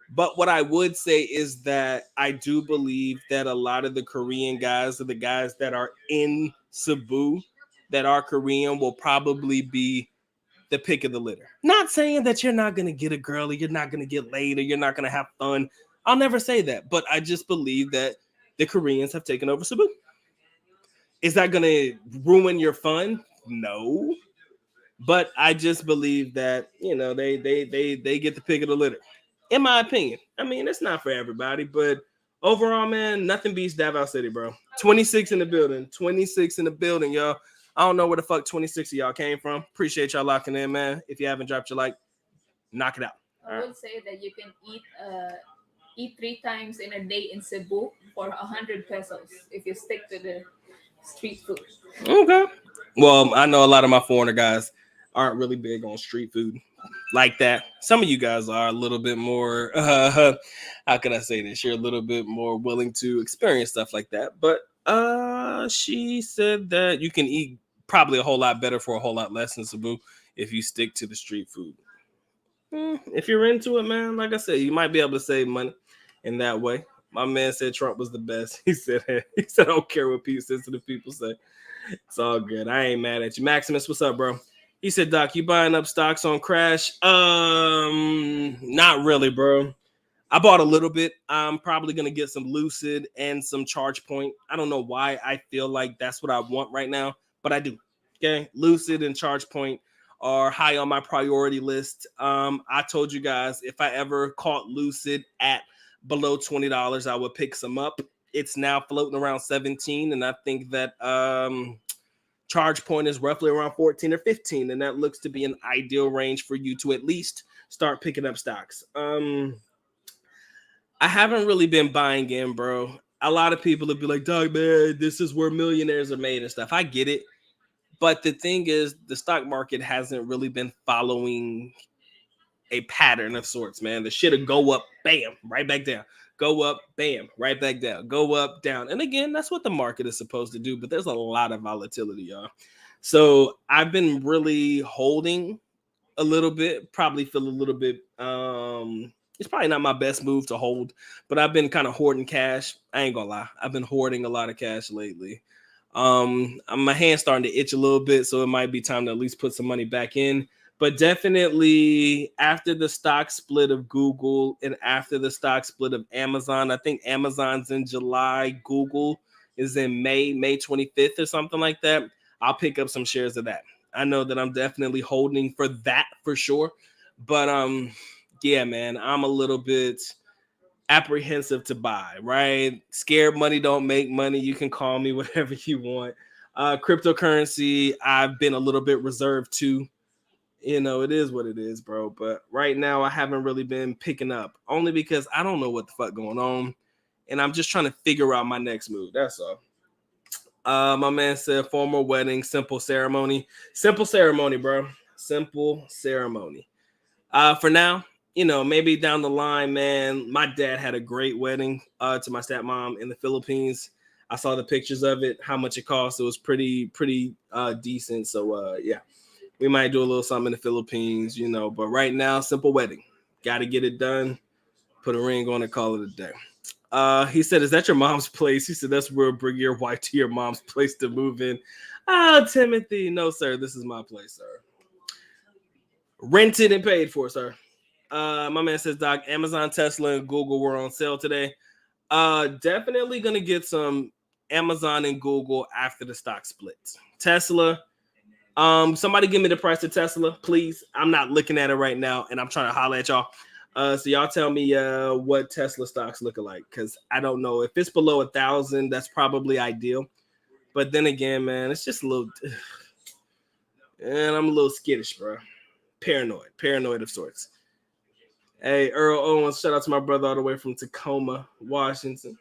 But what I would say is that I do believe that a lot of the Korean guys or the guys that are in Cebu that are Korean will probably be the pick of the litter. Not saying that you're not going to get a girl or you're not going to get laid or you're not going to have fun. I'll never say that. But I just believe that the Koreans have taken over Cebu. Is that going to ruin your fun? No. But I just believe that, they get the pick of the litter. In my opinion. I mean, it's not for everybody, but overall, man, nothing beats Davao City, bro. 26 in the building. 26 in the building, y'all. I don't know where the fuck 26 of y'all came from. Appreciate y'all locking in, man. If you haven't dropped your like, knock it out. I would say that you can eat 3 times in a day in Cebu for 100 pesos if you stick to the street food. Okay. Well, I know a lot of my foreigner guys aren't really big on street food like that. Some of you guys are a little bit more, how can I say this? You're a little bit more willing to experience stuff like that. But she said that you can eat probably a whole lot better for a whole lot less in Cebu if you stick to the street food. If you're into it, man, like I said, you might be able to save money in that way. My man said Trump was the best. He said, I don't care what sensitive people say. It's all good. I ain't mad at you. Maximus, what's up, bro? He said, Doc, you buying up stocks on Crash? Not really, bro. I bought a little bit. I'm probably going to get some Lucid and some Charge Point. I don't know why I feel like that's what I want right now, but I do. Okay. Lucid and Charge Point are high on my priority list. I told you guys if I ever caught Lucid at below $20, I would pick some up. It's now floating around 17, and I think that Charge Point is roughly around 14 or 15, and that looks to be an ideal range for you to at least start picking up stocks. I haven't really been buying in, bro. A lot of people would be like, Dog, man, this is where millionaires are made and stuff. I get it. But the thing is, the stock market hasn't really been following a pattern of sorts, man. The shit'll go up, bam, right back down. Go up, bam, right back down. Go up, down. And again, that's what the market is supposed to do, but there's a lot of volatility, y'all. So I've been really holding a little bit, probably feel a little bit, it's probably not my best move to hold, but I've been kind of hoarding cash. I ain't gonna lie. I've been hoarding a lot of cash lately. My hand's starting to itch a little bit, so it might be time to at least put some money back in. But definitely after the stock split of Google and after the stock split of Amazon, I think Amazon's in July, Google is in May 25th or something like that. I'll pick up some shares of that. I know that I'm definitely holding for that for sure. But yeah, man, I'm a little bit apprehensive to buy, right? Scared money don't make money. You can call me whatever you want. Cryptocurrency, I've been a little bit reserved to. It is what it is, bro. But right now, I haven't really been picking up, only because I don't know what the fuck going on. and I'm just trying to figure out my next move. That's all. My man said formal wedding, simple ceremony. Simple ceremony, bro. Simple ceremony. For now, maybe down the line, man. My dad had a great wedding to my stepmom in the Philippines. I saw the pictures of it, how much it cost. It was pretty decent. So yeah, we might do a little something in the Philippines, But right now, simple wedding. Got to get it done. Put a ring on it, call it a day. He said, "Is that your mom's place?" He said, "That's where bring your wife to your mom's place to move in." Oh, Timothy, no, sir. This is my place, sir. Rented and paid for, sir. My man says, "Doc, Amazon, Tesla, and Google were on sale today." Definitely gonna get some Amazon and Google after the stock splits. Tesla. Somebody give me the price of Tesla, please. I'm not looking at it right now, and I'm trying to holler at y'all. So y'all tell me what Tesla stocks looking like, because I don't know. If it's below 1,000, that's probably ideal. But then again, man, it's just a little, and I'm a little skittish, bro. Paranoid of sorts. Hey, Earl Owens, shout out to my brother all the way from Tacoma, Washington.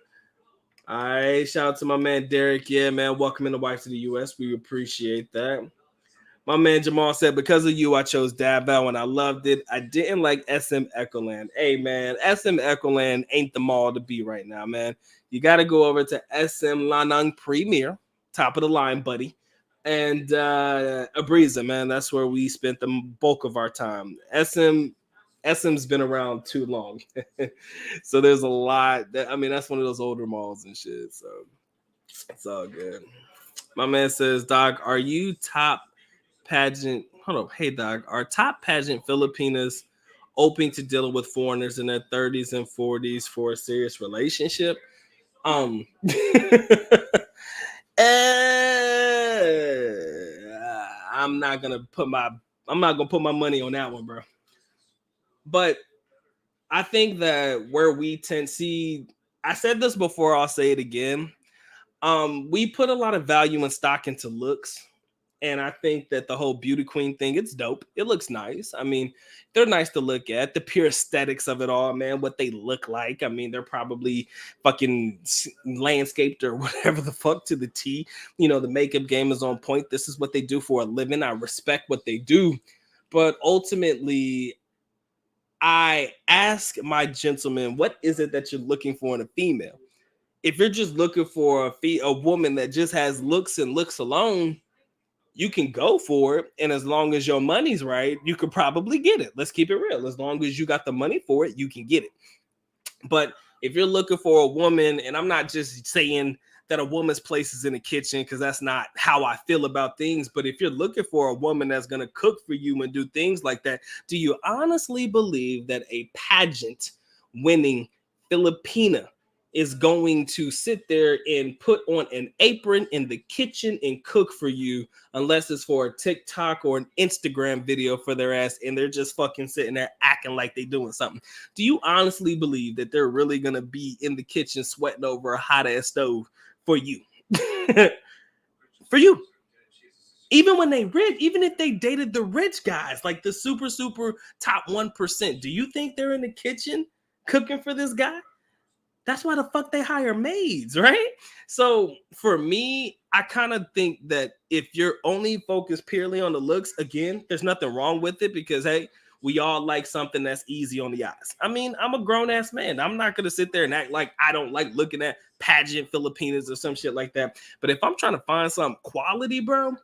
All right, shout out to my man Derek. Yeah, man, welcoming the wife to the U.S. We appreciate that. My man Jamal said, "Because of you, I chose Davao and I loved it. I didn't like SM Echoland." Hey, man, SM Echoland ain't the mall to be right now, man. You got to go over to SM Lanang Premier, top of the line, buddy. And Abriza, man, that's where we spent the bulk of our time. SM's been around too long. So there's a lot. That's one of those older malls and shit. So it's all good. My man says, "Doc, are you top pageant?" Hold up. Hey, Doc, are top pageant Filipinas open to dealing with foreigners in their 30s and 40s for a serious relationship? I'm not gonna put my money on that one, bro. But I think that where we tend to see, I said this before, I'll say it again. We put a lot of value and stock into looks. And I think that the whole beauty queen thing, it's dope. It looks nice. They're nice to look at. The pure aesthetics of it all, man, what they look like. They're probably fucking landscaped or whatever the fuck to the T. The makeup game is on point. This is what they do for a living. I respect what they do. But ultimately, I ask my gentleman, what is it that you're looking for in a female? If you're just looking for a woman that just has looks and looks alone, you can go for it. And as long as your money's right, you could probably get it. Let's keep it real. As long as you got the money for it, you can get it. But if you're looking for a woman, and I'm not just saying that a woman's place is in the kitchen, because that's not how I feel about things. But if you're looking for a woman that's going to cook for you and do things like that, do you honestly believe that a pageant winning Filipina is going to sit there and put on an apron in the kitchen and cook for you, unless it's for a TikTok or an Instagram video for their ass, and they're just fucking sitting there acting like they're doing something? Do you honestly believe that they're really going to be in the kitchen sweating over a hot ass stove for you? For you. Even when they rich, even if they dated the rich guys, like the super top 1%, do you think they're in the kitchen cooking for this guy? That's why the fuck they hire maids, right? So for me, I kind of think that if you're only focused purely on the looks, again, there's nothing wrong with it, because, hey, we all like something that's easy on the eyes. I'm a grown-ass man. I'm not going to sit there and act like I don't like looking at pageant Filipinas or some shit like that. But if I'm trying to find some quality, bro,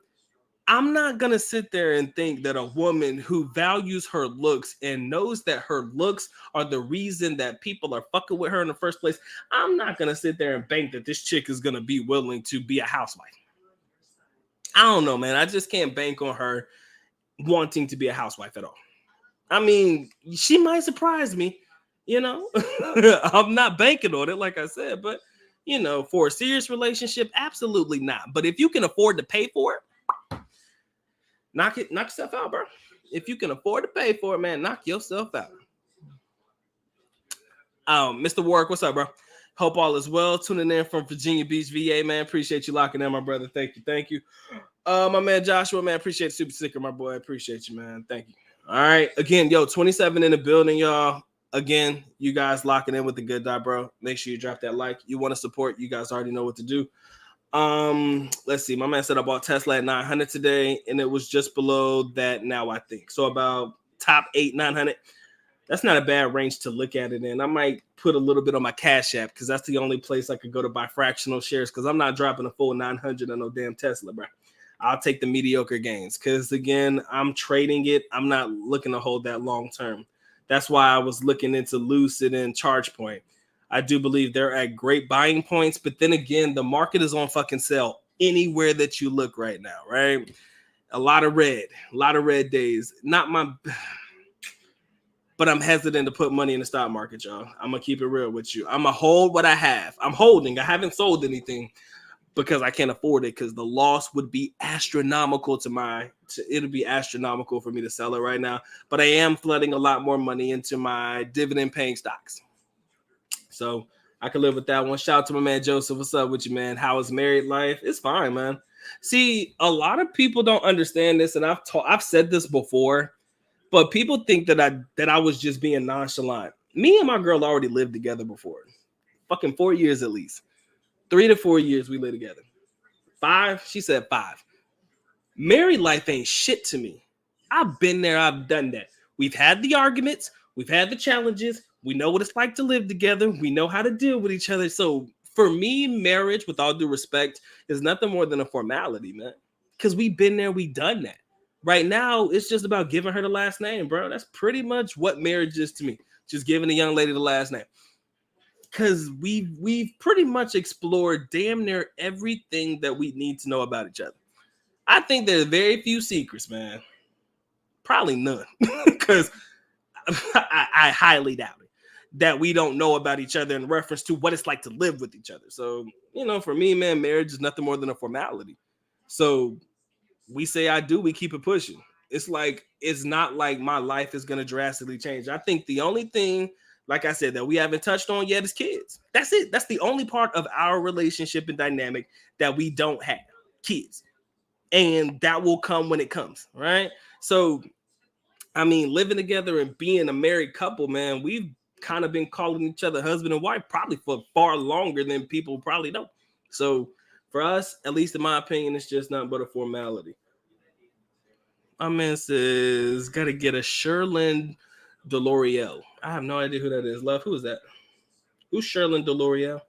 I'm not going to sit there and think that a woman who values her looks and knows that her looks are the reason that people are fucking with her in the first place, I'm not going to sit there and bank that this chick is going to be willing to be a housewife. I don't know, man. I just can't bank on her wanting to be a housewife at all. She might surprise me, I'm not banking on it, like I said, but, for a serious relationship, absolutely not. But if you can afford to pay for it, knock yourself out, bro. If you can afford to pay for it, man, knock yourself out. Mr. Warwick, what's up, bro? Hope all is well. Tuning in from Virginia Beach, VA, man. Appreciate you locking in, my brother. Thank you. My man Joshua, man. Appreciate the super sticker, my boy. Appreciate you, man. Thank you. All right. Again, 27 in the building, y'all. Again, you guys locking in with the good die, bro. Make sure you drop that like. You want to support, you guys already know what to do. Let's see. My man said I bought Tesla at 900 today, and it was just below that now, I think. So about top 900. That's not a bad range to look at it in. I might put a little bit on my Cash App because that's the only place I could go to buy fractional shares because I'm not dropping a full 900 on no damn Tesla, bro. I'll take the mediocre gains because, again, I'm trading it. I'm not looking to hold that long term. That's why I was looking into Lucid and ChargePoint. I do believe they're at great buying points, but then again, the market is on fucking sale anywhere that you look right now, right? A lot of red days. Not my... But I'm hesitant to put money in the stock market, y'all. I'm going to keep it real with you. I'm going to hold what I have. I'm holding. I haven't sold anything because I can't afford it because the loss would be astronomical it'll be astronomical for me to sell it right now. But I am flooding a lot more money into my dividend-paying stocks. So I can live with that one. Shout out to my man Joseph. What's up with you, man? How is married life? It's fine, man. See, a lot of people don't understand this, and I've said this before. But people think that I was just being nonchalant. Me and my girl already lived together before. Fucking 4 years at least. 3 to 4 years we lived together. 5? She said 5. Married life ain't shit to me. I've been there. I've done that. We've had the arguments. We've had the challenges. We know what it's like to live together. We know how to deal with each other. So for me, marriage, with all due respect, is nothing more than a formality, man. Because we've been there. We've done that. Right now, it's just about giving her the last name, bro. That's pretty much what marriage is to me. Just giving a young lady the last name. Because we've pretty much explored damn near everything that we need to know about each other. I think there's very few secrets, man. Probably none. Because I highly doubt it. That we don't know about each other in reference to what it's like to live with each other. So, for me, man, marriage is nothing more than a formality. So we say I do, we keep it pushing. It's not like my life is going to drastically change. I think the only thing, like I said, that we haven't touched on yet is kids. That's it. That's the only part of our relationship and dynamic that we don't have, kids. And that will come when it comes, right? So, living together and being a married couple, man, we've kind of been calling each other husband and wife probably for far longer than people probably know. So for us, at least in my opinion, it's just nothing but a formality. My man says, gotta get a Sherlyn Deloriel. I have no idea who that is. Love, who is that? Who's Sherlyn Deloriel?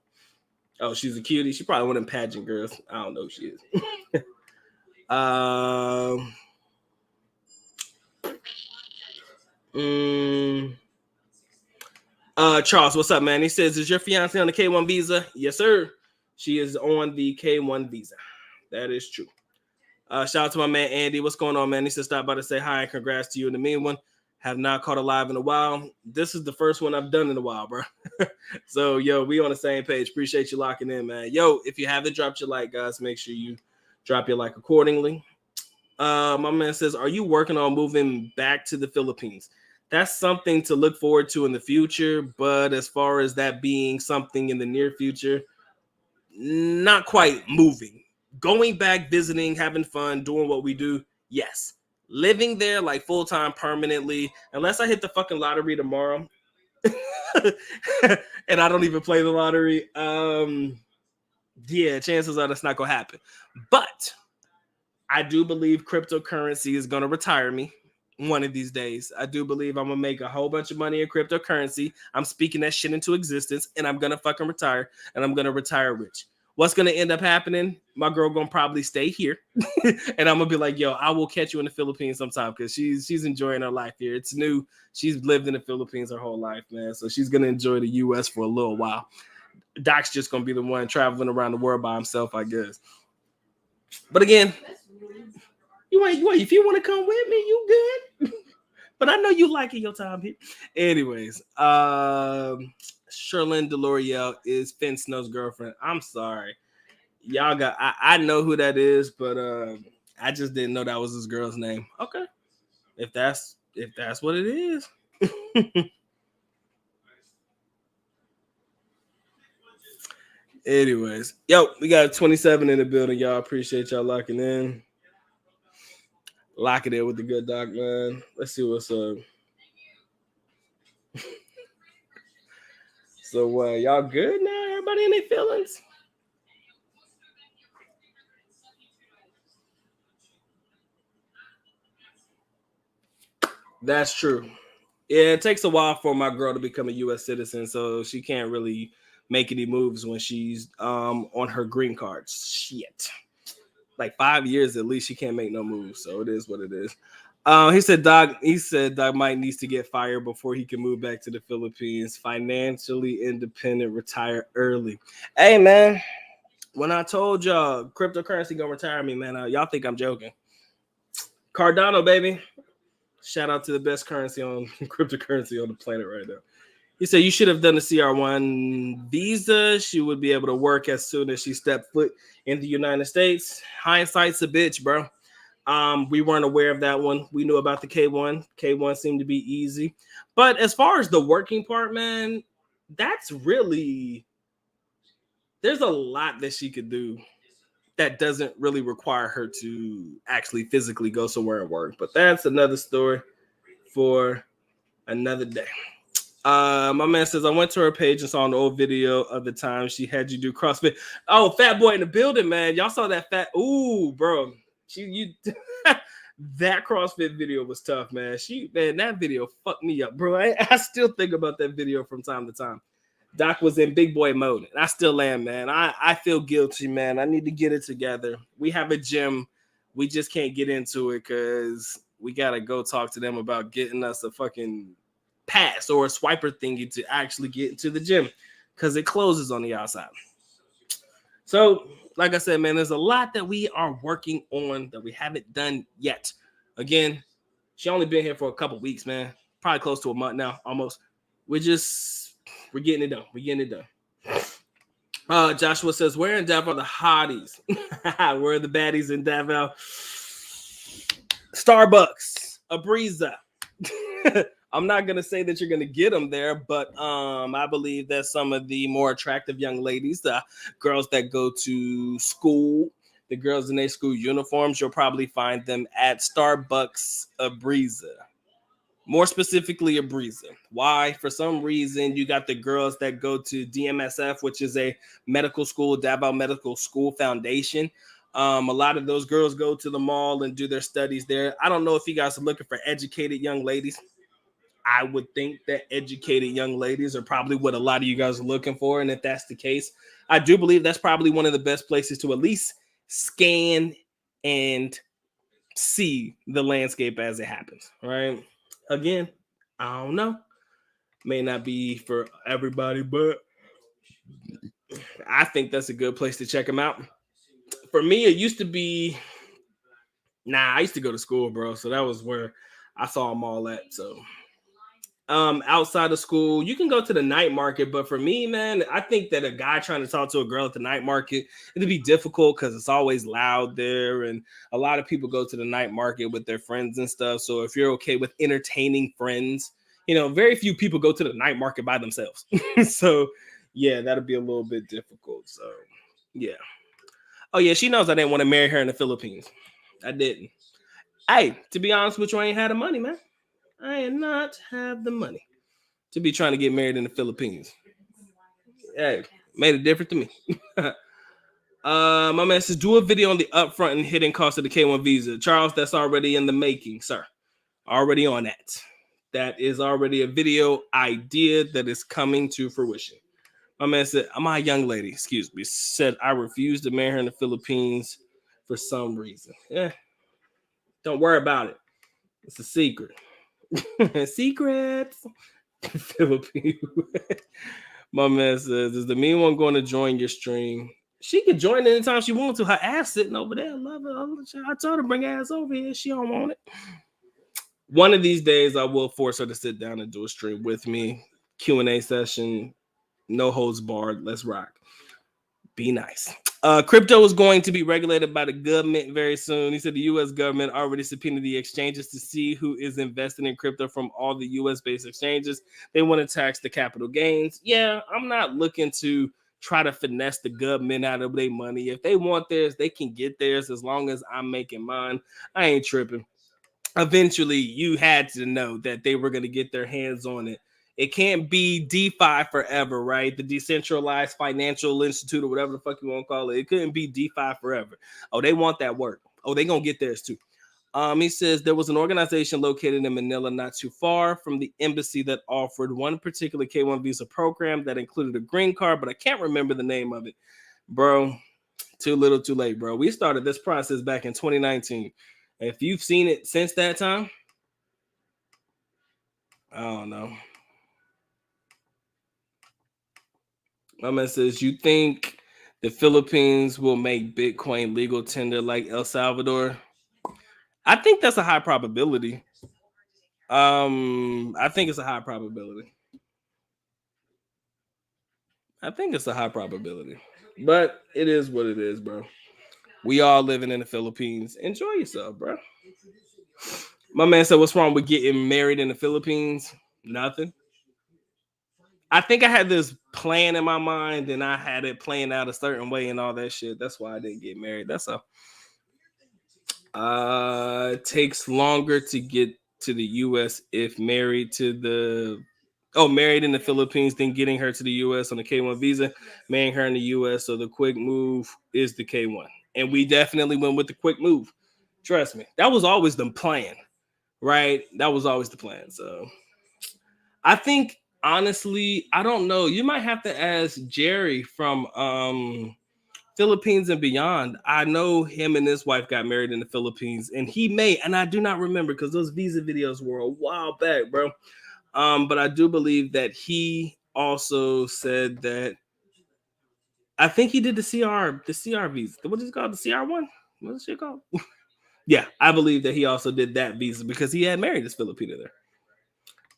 Oh, she's a cutie. She probably one of them pageant girls. I don't know who she is. Charles, what's up, man? He says, is your fiance on the K1 visa? Yes, sir. She is on the K1 visa. That is true. Shout out to my man Andy. What's going on, man? He said stop by to say hi and congrats to you and the mean one. Have not caught a live in a while. This is the first one I've done in a while, bro. So, yo, we on the same page. Appreciate you locking in, man. Yo, if you haven't dropped your like, guys, make sure you drop your like accordingly. My man says, are you working on moving back to the Philippines? That's something to look forward to in the future. But as far as that being something in the near future, not quite moving. Going back, visiting, having fun, doing what we do, yes. Living there like full-time permanently, unless I hit the fucking lottery tomorrow, and I don't even play the lottery, yeah, chances are that's not going to happen. But I do believe cryptocurrency is going to retire me one of these days. I do believe I'm going to make a whole bunch of money in cryptocurrency. I'm speaking that shit into existence, and I'm going to fucking retire, and I'm going to retire rich. What's going to end up happening? My girl going to probably stay here. And I'm going to be like, yo, I will catch you in the Philippines sometime because she's enjoying her life here. It's new. She's lived in the Philippines her whole life, man. So she's going to enjoy the U.S. for a little while. Doc's just going to be the one traveling around the world by himself, I guess. But again, if you want to come with me, you good. But I know you liking your time here. Anyways, Sherlyn Deloriel is Finn Snow's girlfriend. I'm sorry. Y'all got I know who that is, but I just didn't know that was his girl's name. Okay. If that's what it is. Anyways, yo, we got 27 in the building, y'all. Appreciate y'all locking in. Lock it in with the good doc, man. Let's see what's up. So y'all good now? Everybody in their feelings? That's true. Yeah, it takes a while for my girl to become a U.S. citizen, so she can't really make any moves when she's on her green card. Shit, like 5 years at least, she can't make no moves. So it is what it is. He said Doc Mike needs to get fired before he can move back to the Philippines. Financially independent, retire early. Hey man, when I told y'all cryptocurrency gonna retire me, man, y'all think I'm joking. Cardano, baby. Shout out to the best currency on cryptocurrency on the planet right now. He said you should have done the CR1 visa. She would be able to work as soon as she stepped foot in the United States. Hindsight's a bitch, bro. We weren't aware of that one. We knew about the K1. K1 seemed to be easy. But as far as the working part, man, that's really, there's a lot that she could do that doesn't really require her to actually physically go somewhere and work. But that's another story for another day. My man says I went to her page and saw an old video of the time she had you do CrossFit. Oh, fat boy in the building, man. Y'all saw that fat? Ooh, bro. That CrossFit video was tough, man. That video fucked me up, bro. I still think about that video from time to time. Doc was in big boy mode, and I still am, man. I feel guilty, man. I need to get it together. We have a gym. We just can't get into it because we got to go talk to them about getting us a fucking pass or a swiper thingy to actually get into the gym because it closes on the outside. So, like I said, man, there's a lot that we are working on that we haven't done yet. Again, she only been here for a couple weeks, man. Probably close to a month now, almost. We're getting it done. We're getting it done. Joshua says, where in Davao are the hotties? Where are the baddies in Davao? Starbucks, a breezer. I'm not going to say that you're going to get them there, but I believe that some of the more attractive young ladies, the girls that go to school, the girls in their school uniforms, you'll probably find them at Starbucks, a breezer. More specifically, a breezer. Why? For some reason, you got the girls that go to DMSF, which is a medical school, Davao Medical School Foundation. A lot of those girls go to the mall and do their studies there. I don't know if you guys are looking for educated young ladies. I would think that educated young ladies are probably what a lot of you guys are looking for. And if that's the case, I do believe that's probably one of the best places to at least scan and see the landscape as it happens, right? Again, I don't know. May not be for everybody, but I think that's a good place to check them out. For me, it used to be, I used to go to school, bro. So that was where I saw them all at. So outside of school, you can go to the night market. But for me, man, I think that a guy trying to talk to a girl at the night market, it'd be difficult because it's always loud there. And a lot of people go to the night market with their friends and stuff. So if you're okay with entertaining friends, very few people go to the night market by themselves. So yeah, that'll be a little bit difficult. So yeah. Oh yeah, she knows I didn't want to marry her in the Philippines. I didn't. Hey, to be honest with you, I ain't had the money, man. I did not have the money to be trying to get married in the Philippines. Hey, made a difference to me. My man says, do a video on the upfront and hidden cost of the K1 visa. Charles, that's already in the making, sir. Already on that. That is already a video idea that is coming to fruition. My man said, my young lady, excuse me, said I refuse to marry her in the Philippines for some reason. Yeah. Don't worry about it. It's a secret. Secrets. Philippines. My man says, is the mean one going to join your stream? She can join anytime she wants to. Her ass sitting over there. I love her. I told her to bring her ass over here. She don't want it. One of these days, I will force her to sit down and do a stream with me. Q&A session. No holds barred. Let's rock. Be nice. Crypto is going to be regulated by the government very soon. He said the U.S. government already subpoenaed the exchanges to see who is investing in crypto from all the U.S.-based exchanges. They want to tax the capital gains. Yeah, I'm not looking to try to finesse the government out of their money. If they want theirs, they can get theirs as long as I'm making mine. I ain't tripping. Eventually, you had to know that they were going to get their hands on it It can't be DeFi forever, right? The decentralized financial institute or whatever the fuck you want to call it. It couldn't be DeFi forever. Oh, they want that work. Oh, they gonna get theirs too. He says there was an organization located in Manila, not too far from the embassy, that offered one particular K1 visa program that included a green card, but I can't remember the name of it, bro. Too little, too late, bro. We started this process back in 2019. If you've seen it since that time, I don't know. My man says, you think the Philippines will make Bitcoin legal tender like El Salvador? I think that's a high probability. I think it's a high probability. I think it's a high probability. But it is what it is, bro. We all living in the Philippines. Enjoy yourself, bro. My man said, what's wrong with getting married in the Philippines? Nothing. I think I had this plan in my mind and I had it playing out a certain way and all that shit. That's why I didn't get married. That's all. It takes longer to get to the US if married in the Philippines than getting her to the US on the K1 visa, marrying her in the US. So the quick move is the K1. And we definitely went with the quick move. Trust me. That was always the plan, right? That was always the plan. So I think honestly, I don't know. You might have to ask Jerry from Philippines and Beyond. I know him and his wife got married in the Philippines, and he may, and I do not remember because those visa videos were a while back, bro. But I do believe that he also said that I think he did the CR visa. What is it called? The CR1? What is it called? Yeah, I believe that he also did that visa because he had married this Filipino there.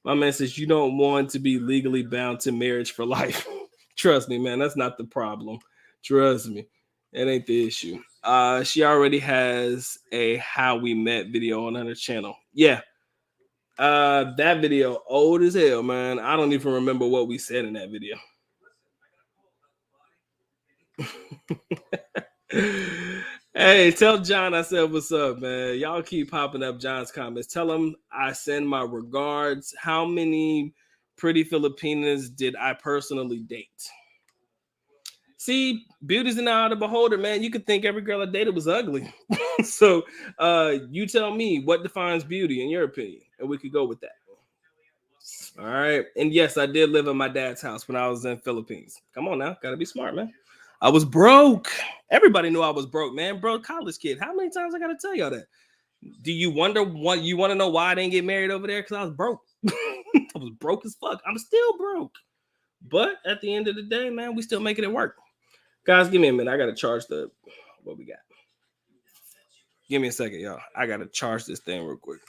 My man says you don't want to be legally bound to marriage for life. Trust me, man, that's not the problem. Trust me. It ain't the issue. She already has a how we met video on her channel. Yeah. That video old as hell, man. I don't even remember what we said in that video. Hey, tell John I said what's up, man. Y'all keep popping up John's comments. Tell him I send my regards. How many pretty Filipinas did I personally date? See, beauty's in the eye of the beholder, man. You could think every girl I dated was ugly. So you tell me what defines beauty in your opinion, and we could go with that. All right. And yes, I did live in my dad's house when I was in Philippines. Come on now, gotta be smart, man. I was broke. Everybody knew I was broke, man. Broke college kid. How many times I gotta tell y'all that? Do you wonder what you want to know why I didn't get married over there? Because I was broke. I was broke as fuck. I'm still broke. But at the end of the day, man, we still making it work. Guys, give me a minute. I gotta charge what we got. Give me a second, y'all. I gotta charge this thing real quick.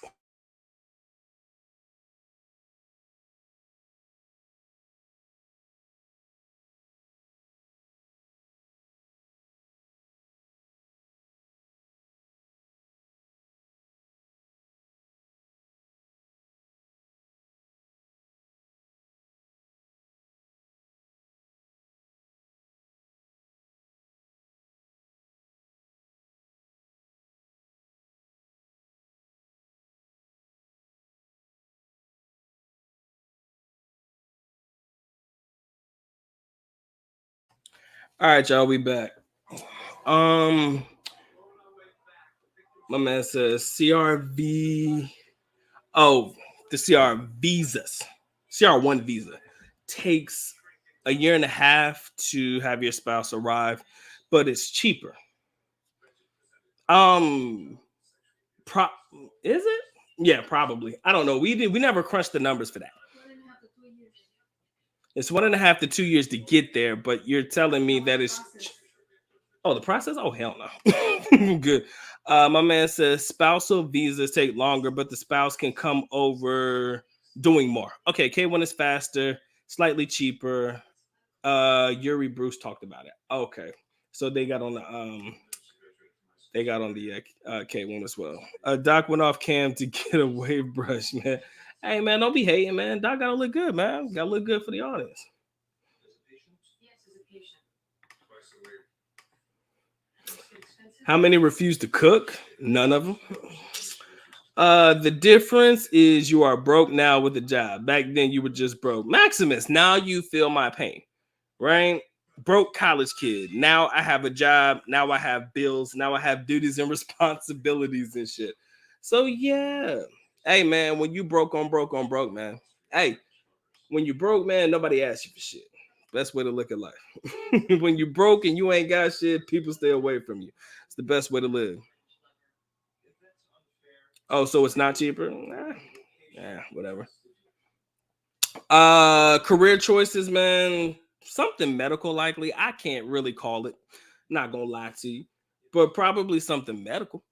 All right, y'all, we back. My man says CRV. Oh, the CR visas, CR1 visa takes a year and a half to have your spouse arrive, but it's cheaper. Pro Is it? Yeah, probably. I don't know. We never crunched the numbers for that. It's 1.5 to 2 years to get there, but you're telling me that it's the process? Oh, hell no. Good. My man says spousal visas take longer, but the spouse can come over doing more. Okay, K1 is faster, slightly cheaper. Yuri Bruce talked about it. Okay. So they got on the K1 as well. Doc went off cam to get a wave brush, man. Hey man, don't be hating, man. Doc gotta look good, man. Gotta look good for the audience. How many refuse to cook? None of them. The difference is you are broke now with a job. Back then you were just broke. Maximus, now you feel my pain, right? Broke college kid. Now I have a job. Now I have bills. Now I have duties and responsibilities and shit. So yeah. Hey man, when you broke on broke, man. Hey, when you broke, man, nobody asks you for shit. Best way to look at life. When you broke and you ain't got shit, people stay away from you. It's the best way to live. Oh, so it's not cheaper? Nah. Yeah, whatever. Career choices, man. Something medical likely. I can't really call it. Not gonna lie to you. But probably something medical.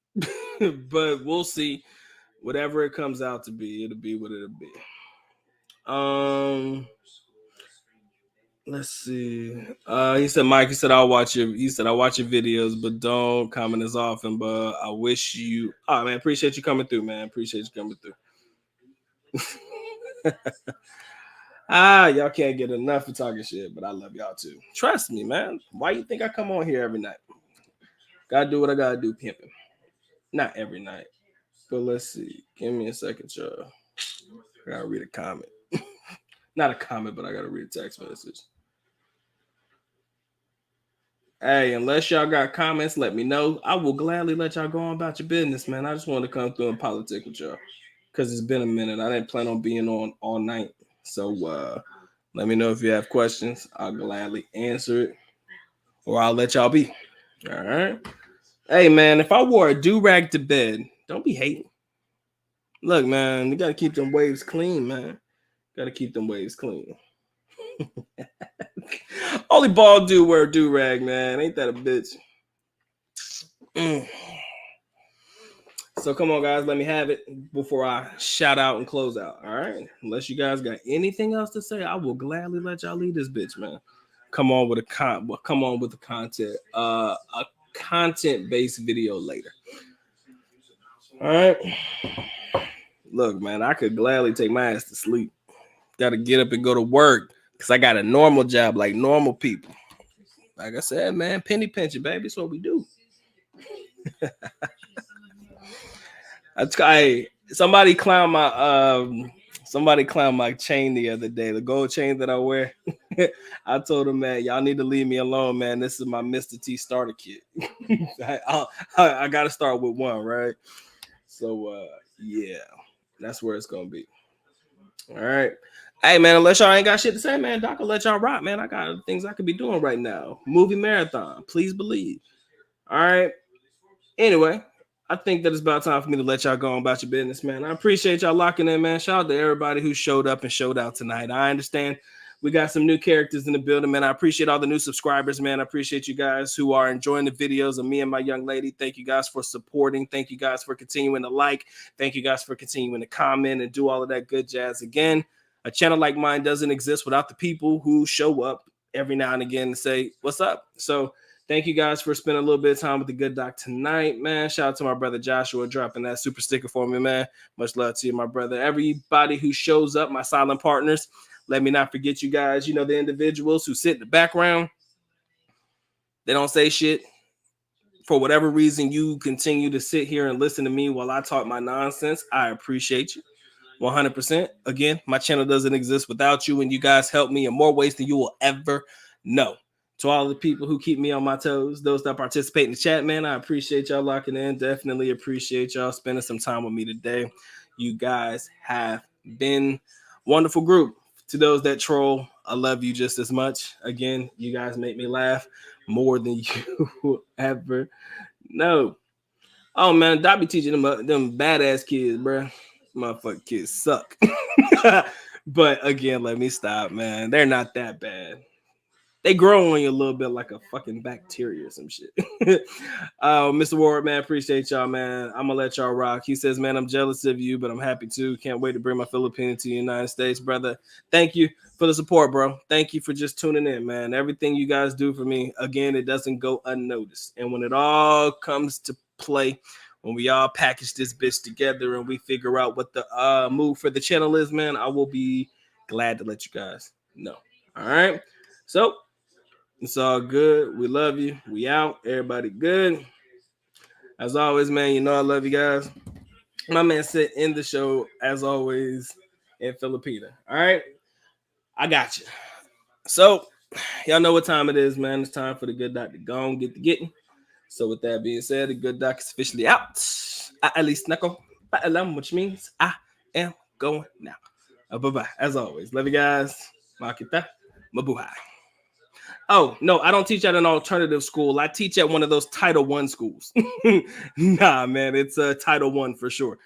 But we'll see. Whatever it comes out to be, it'll be what it'll be. Um Let's see. He said, Mike, he said, I'll watch your videos, but don't comment as often. But I wish you, oh man, appreciate you coming through, man. Appreciate you coming through. Y'all can't get enough of talking shit, but I love y'all too. Trust me, man. Why you think I come on here every night? Gotta do what I gotta do, pimping. Not every night. But let's see. Give me a second, y'all. I gotta read a comment. Not a comment, but I gotta read a text message. Hey, unless y'all got comments, let me know. I will gladly let y'all go on about your business, man. I just want to come through and politic with y'all because it's been a minute. I didn't plan on being on all night. So let me know if you have questions. I'll gladly answer it or I'll let y'all be. All right. Hey, man, if I wore a do-rag to bed, don't be hating. Look, man, you got to keep them waves clean, man. Got to keep them waves clean. Only bald dude wear a do-rag, man. Ain't that a bitch? So come on, guys, let me have it before I shout out and close out. All right. Unless you guys got anything else to say, I will gladly let y'all lead this bitch, man. Come on with the content. A content-based video later. All right. Look, man, I could gladly take my ass to sleep. Gotta get up and go to work because I got a normal job like normal people. Like I said, man, penny pinching, baby. That's what we do. Somebody clowned my chain the other day, the gold chain that I wear. I told him, man, y'all need to leave me alone, man. This is my Mr. T starter kit. I gotta start with one, right? So yeah, that's where it's gonna be. All right. Hey man, unless y'all ain't got shit to say, man, Doc will let y'all rock, man. I got things I could be doing right now. Movie marathon, please believe. All right. Anyway, I think that it's about time for me to let y'all go on about your business, man. I appreciate y'all locking in, man. Shout out to everybody who showed up and showed out tonight. I understand we got some new characters in the building, man. I appreciate all the new subscribers, man. I appreciate you guys who are enjoying the videos of me and my young lady. Thank you guys for supporting. Thank you guys for continuing to like. Thank you guys for continuing to comment and do all of that good jazz. Again, a channel like mine doesn't exist without the people who show up every now and again and say, what's up? So thank you guys for spending a little bit of time with the good doc tonight, man. Shout out to my brother Joshua dropping that super sticker for me, man. Much love to you, my brother. Everybody who shows up, my silent partners, let me not forget you guys. You know, the individuals who sit in the background, they don't say shit. For whatever reason, you continue to sit here and listen to me while I talk my nonsense. I appreciate you 100%. Again, my channel doesn't exist without you, and you guys help me in more ways than you will ever know. To all the people who keep me on my toes, those that participate in the chat, man, I appreciate y'all locking in. Definitely appreciate y'all spending some time with me today. You guys have been wonderful group. To those that troll, I love you just as much. Again, you guys make me laugh more than you ever know. Oh man, I be teaching them badass kids, bro. Motherfucking kids suck. But again, let me stop, man. They're not that bad. They grow on you a little bit like a fucking bacteria or some shit. Mr. Ward, man, appreciate y'all, man. I'm gonna let y'all rock. He says, man, I'm jealous of you, but I'm happy too. Can't wait to bring my Philippines to the United States, brother. Thank you for the support, bro. Thank you for just tuning in, man. Everything you guys do for me, again, it doesn't go unnoticed. And when it all comes to play, when we all package this bitch together and we figure out what the move for the channel is, man, I will be glad to let you guys know. All right. So it's all good. We love you. We out. Everybody good. As always, man, you know I love you guys. My man said in the show, as always, in Filipina. All right. I got you. So, y'all know what time it is, man. It's time for the good doc to go and get the getting. So, with that being said, the good doc is officially out. At least Neko, which means I am going now. Bye-bye. As always, love you guys. Makita. Mabuhay. Oh, no, I don't teach at an alternative school. I teach at one of those Title I schools. Nah, man, it's a Title I for sure.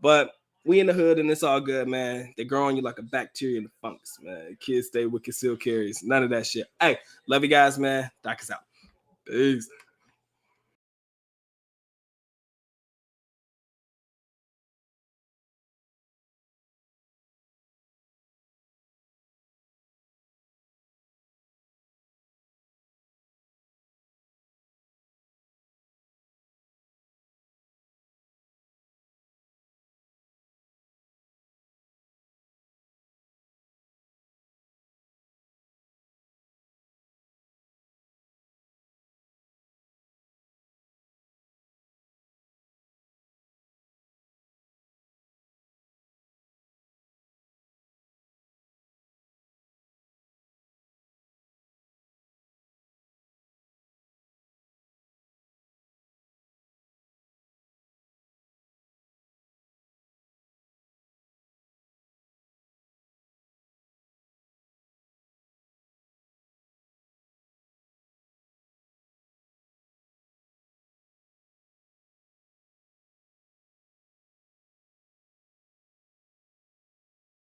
But we in the hood and it's all good, man. They grow on you like a bacteria in the fungus, man. Kids stay with concealed carries. None of that shit. Hey, love you guys, man. Doc is out. Peace.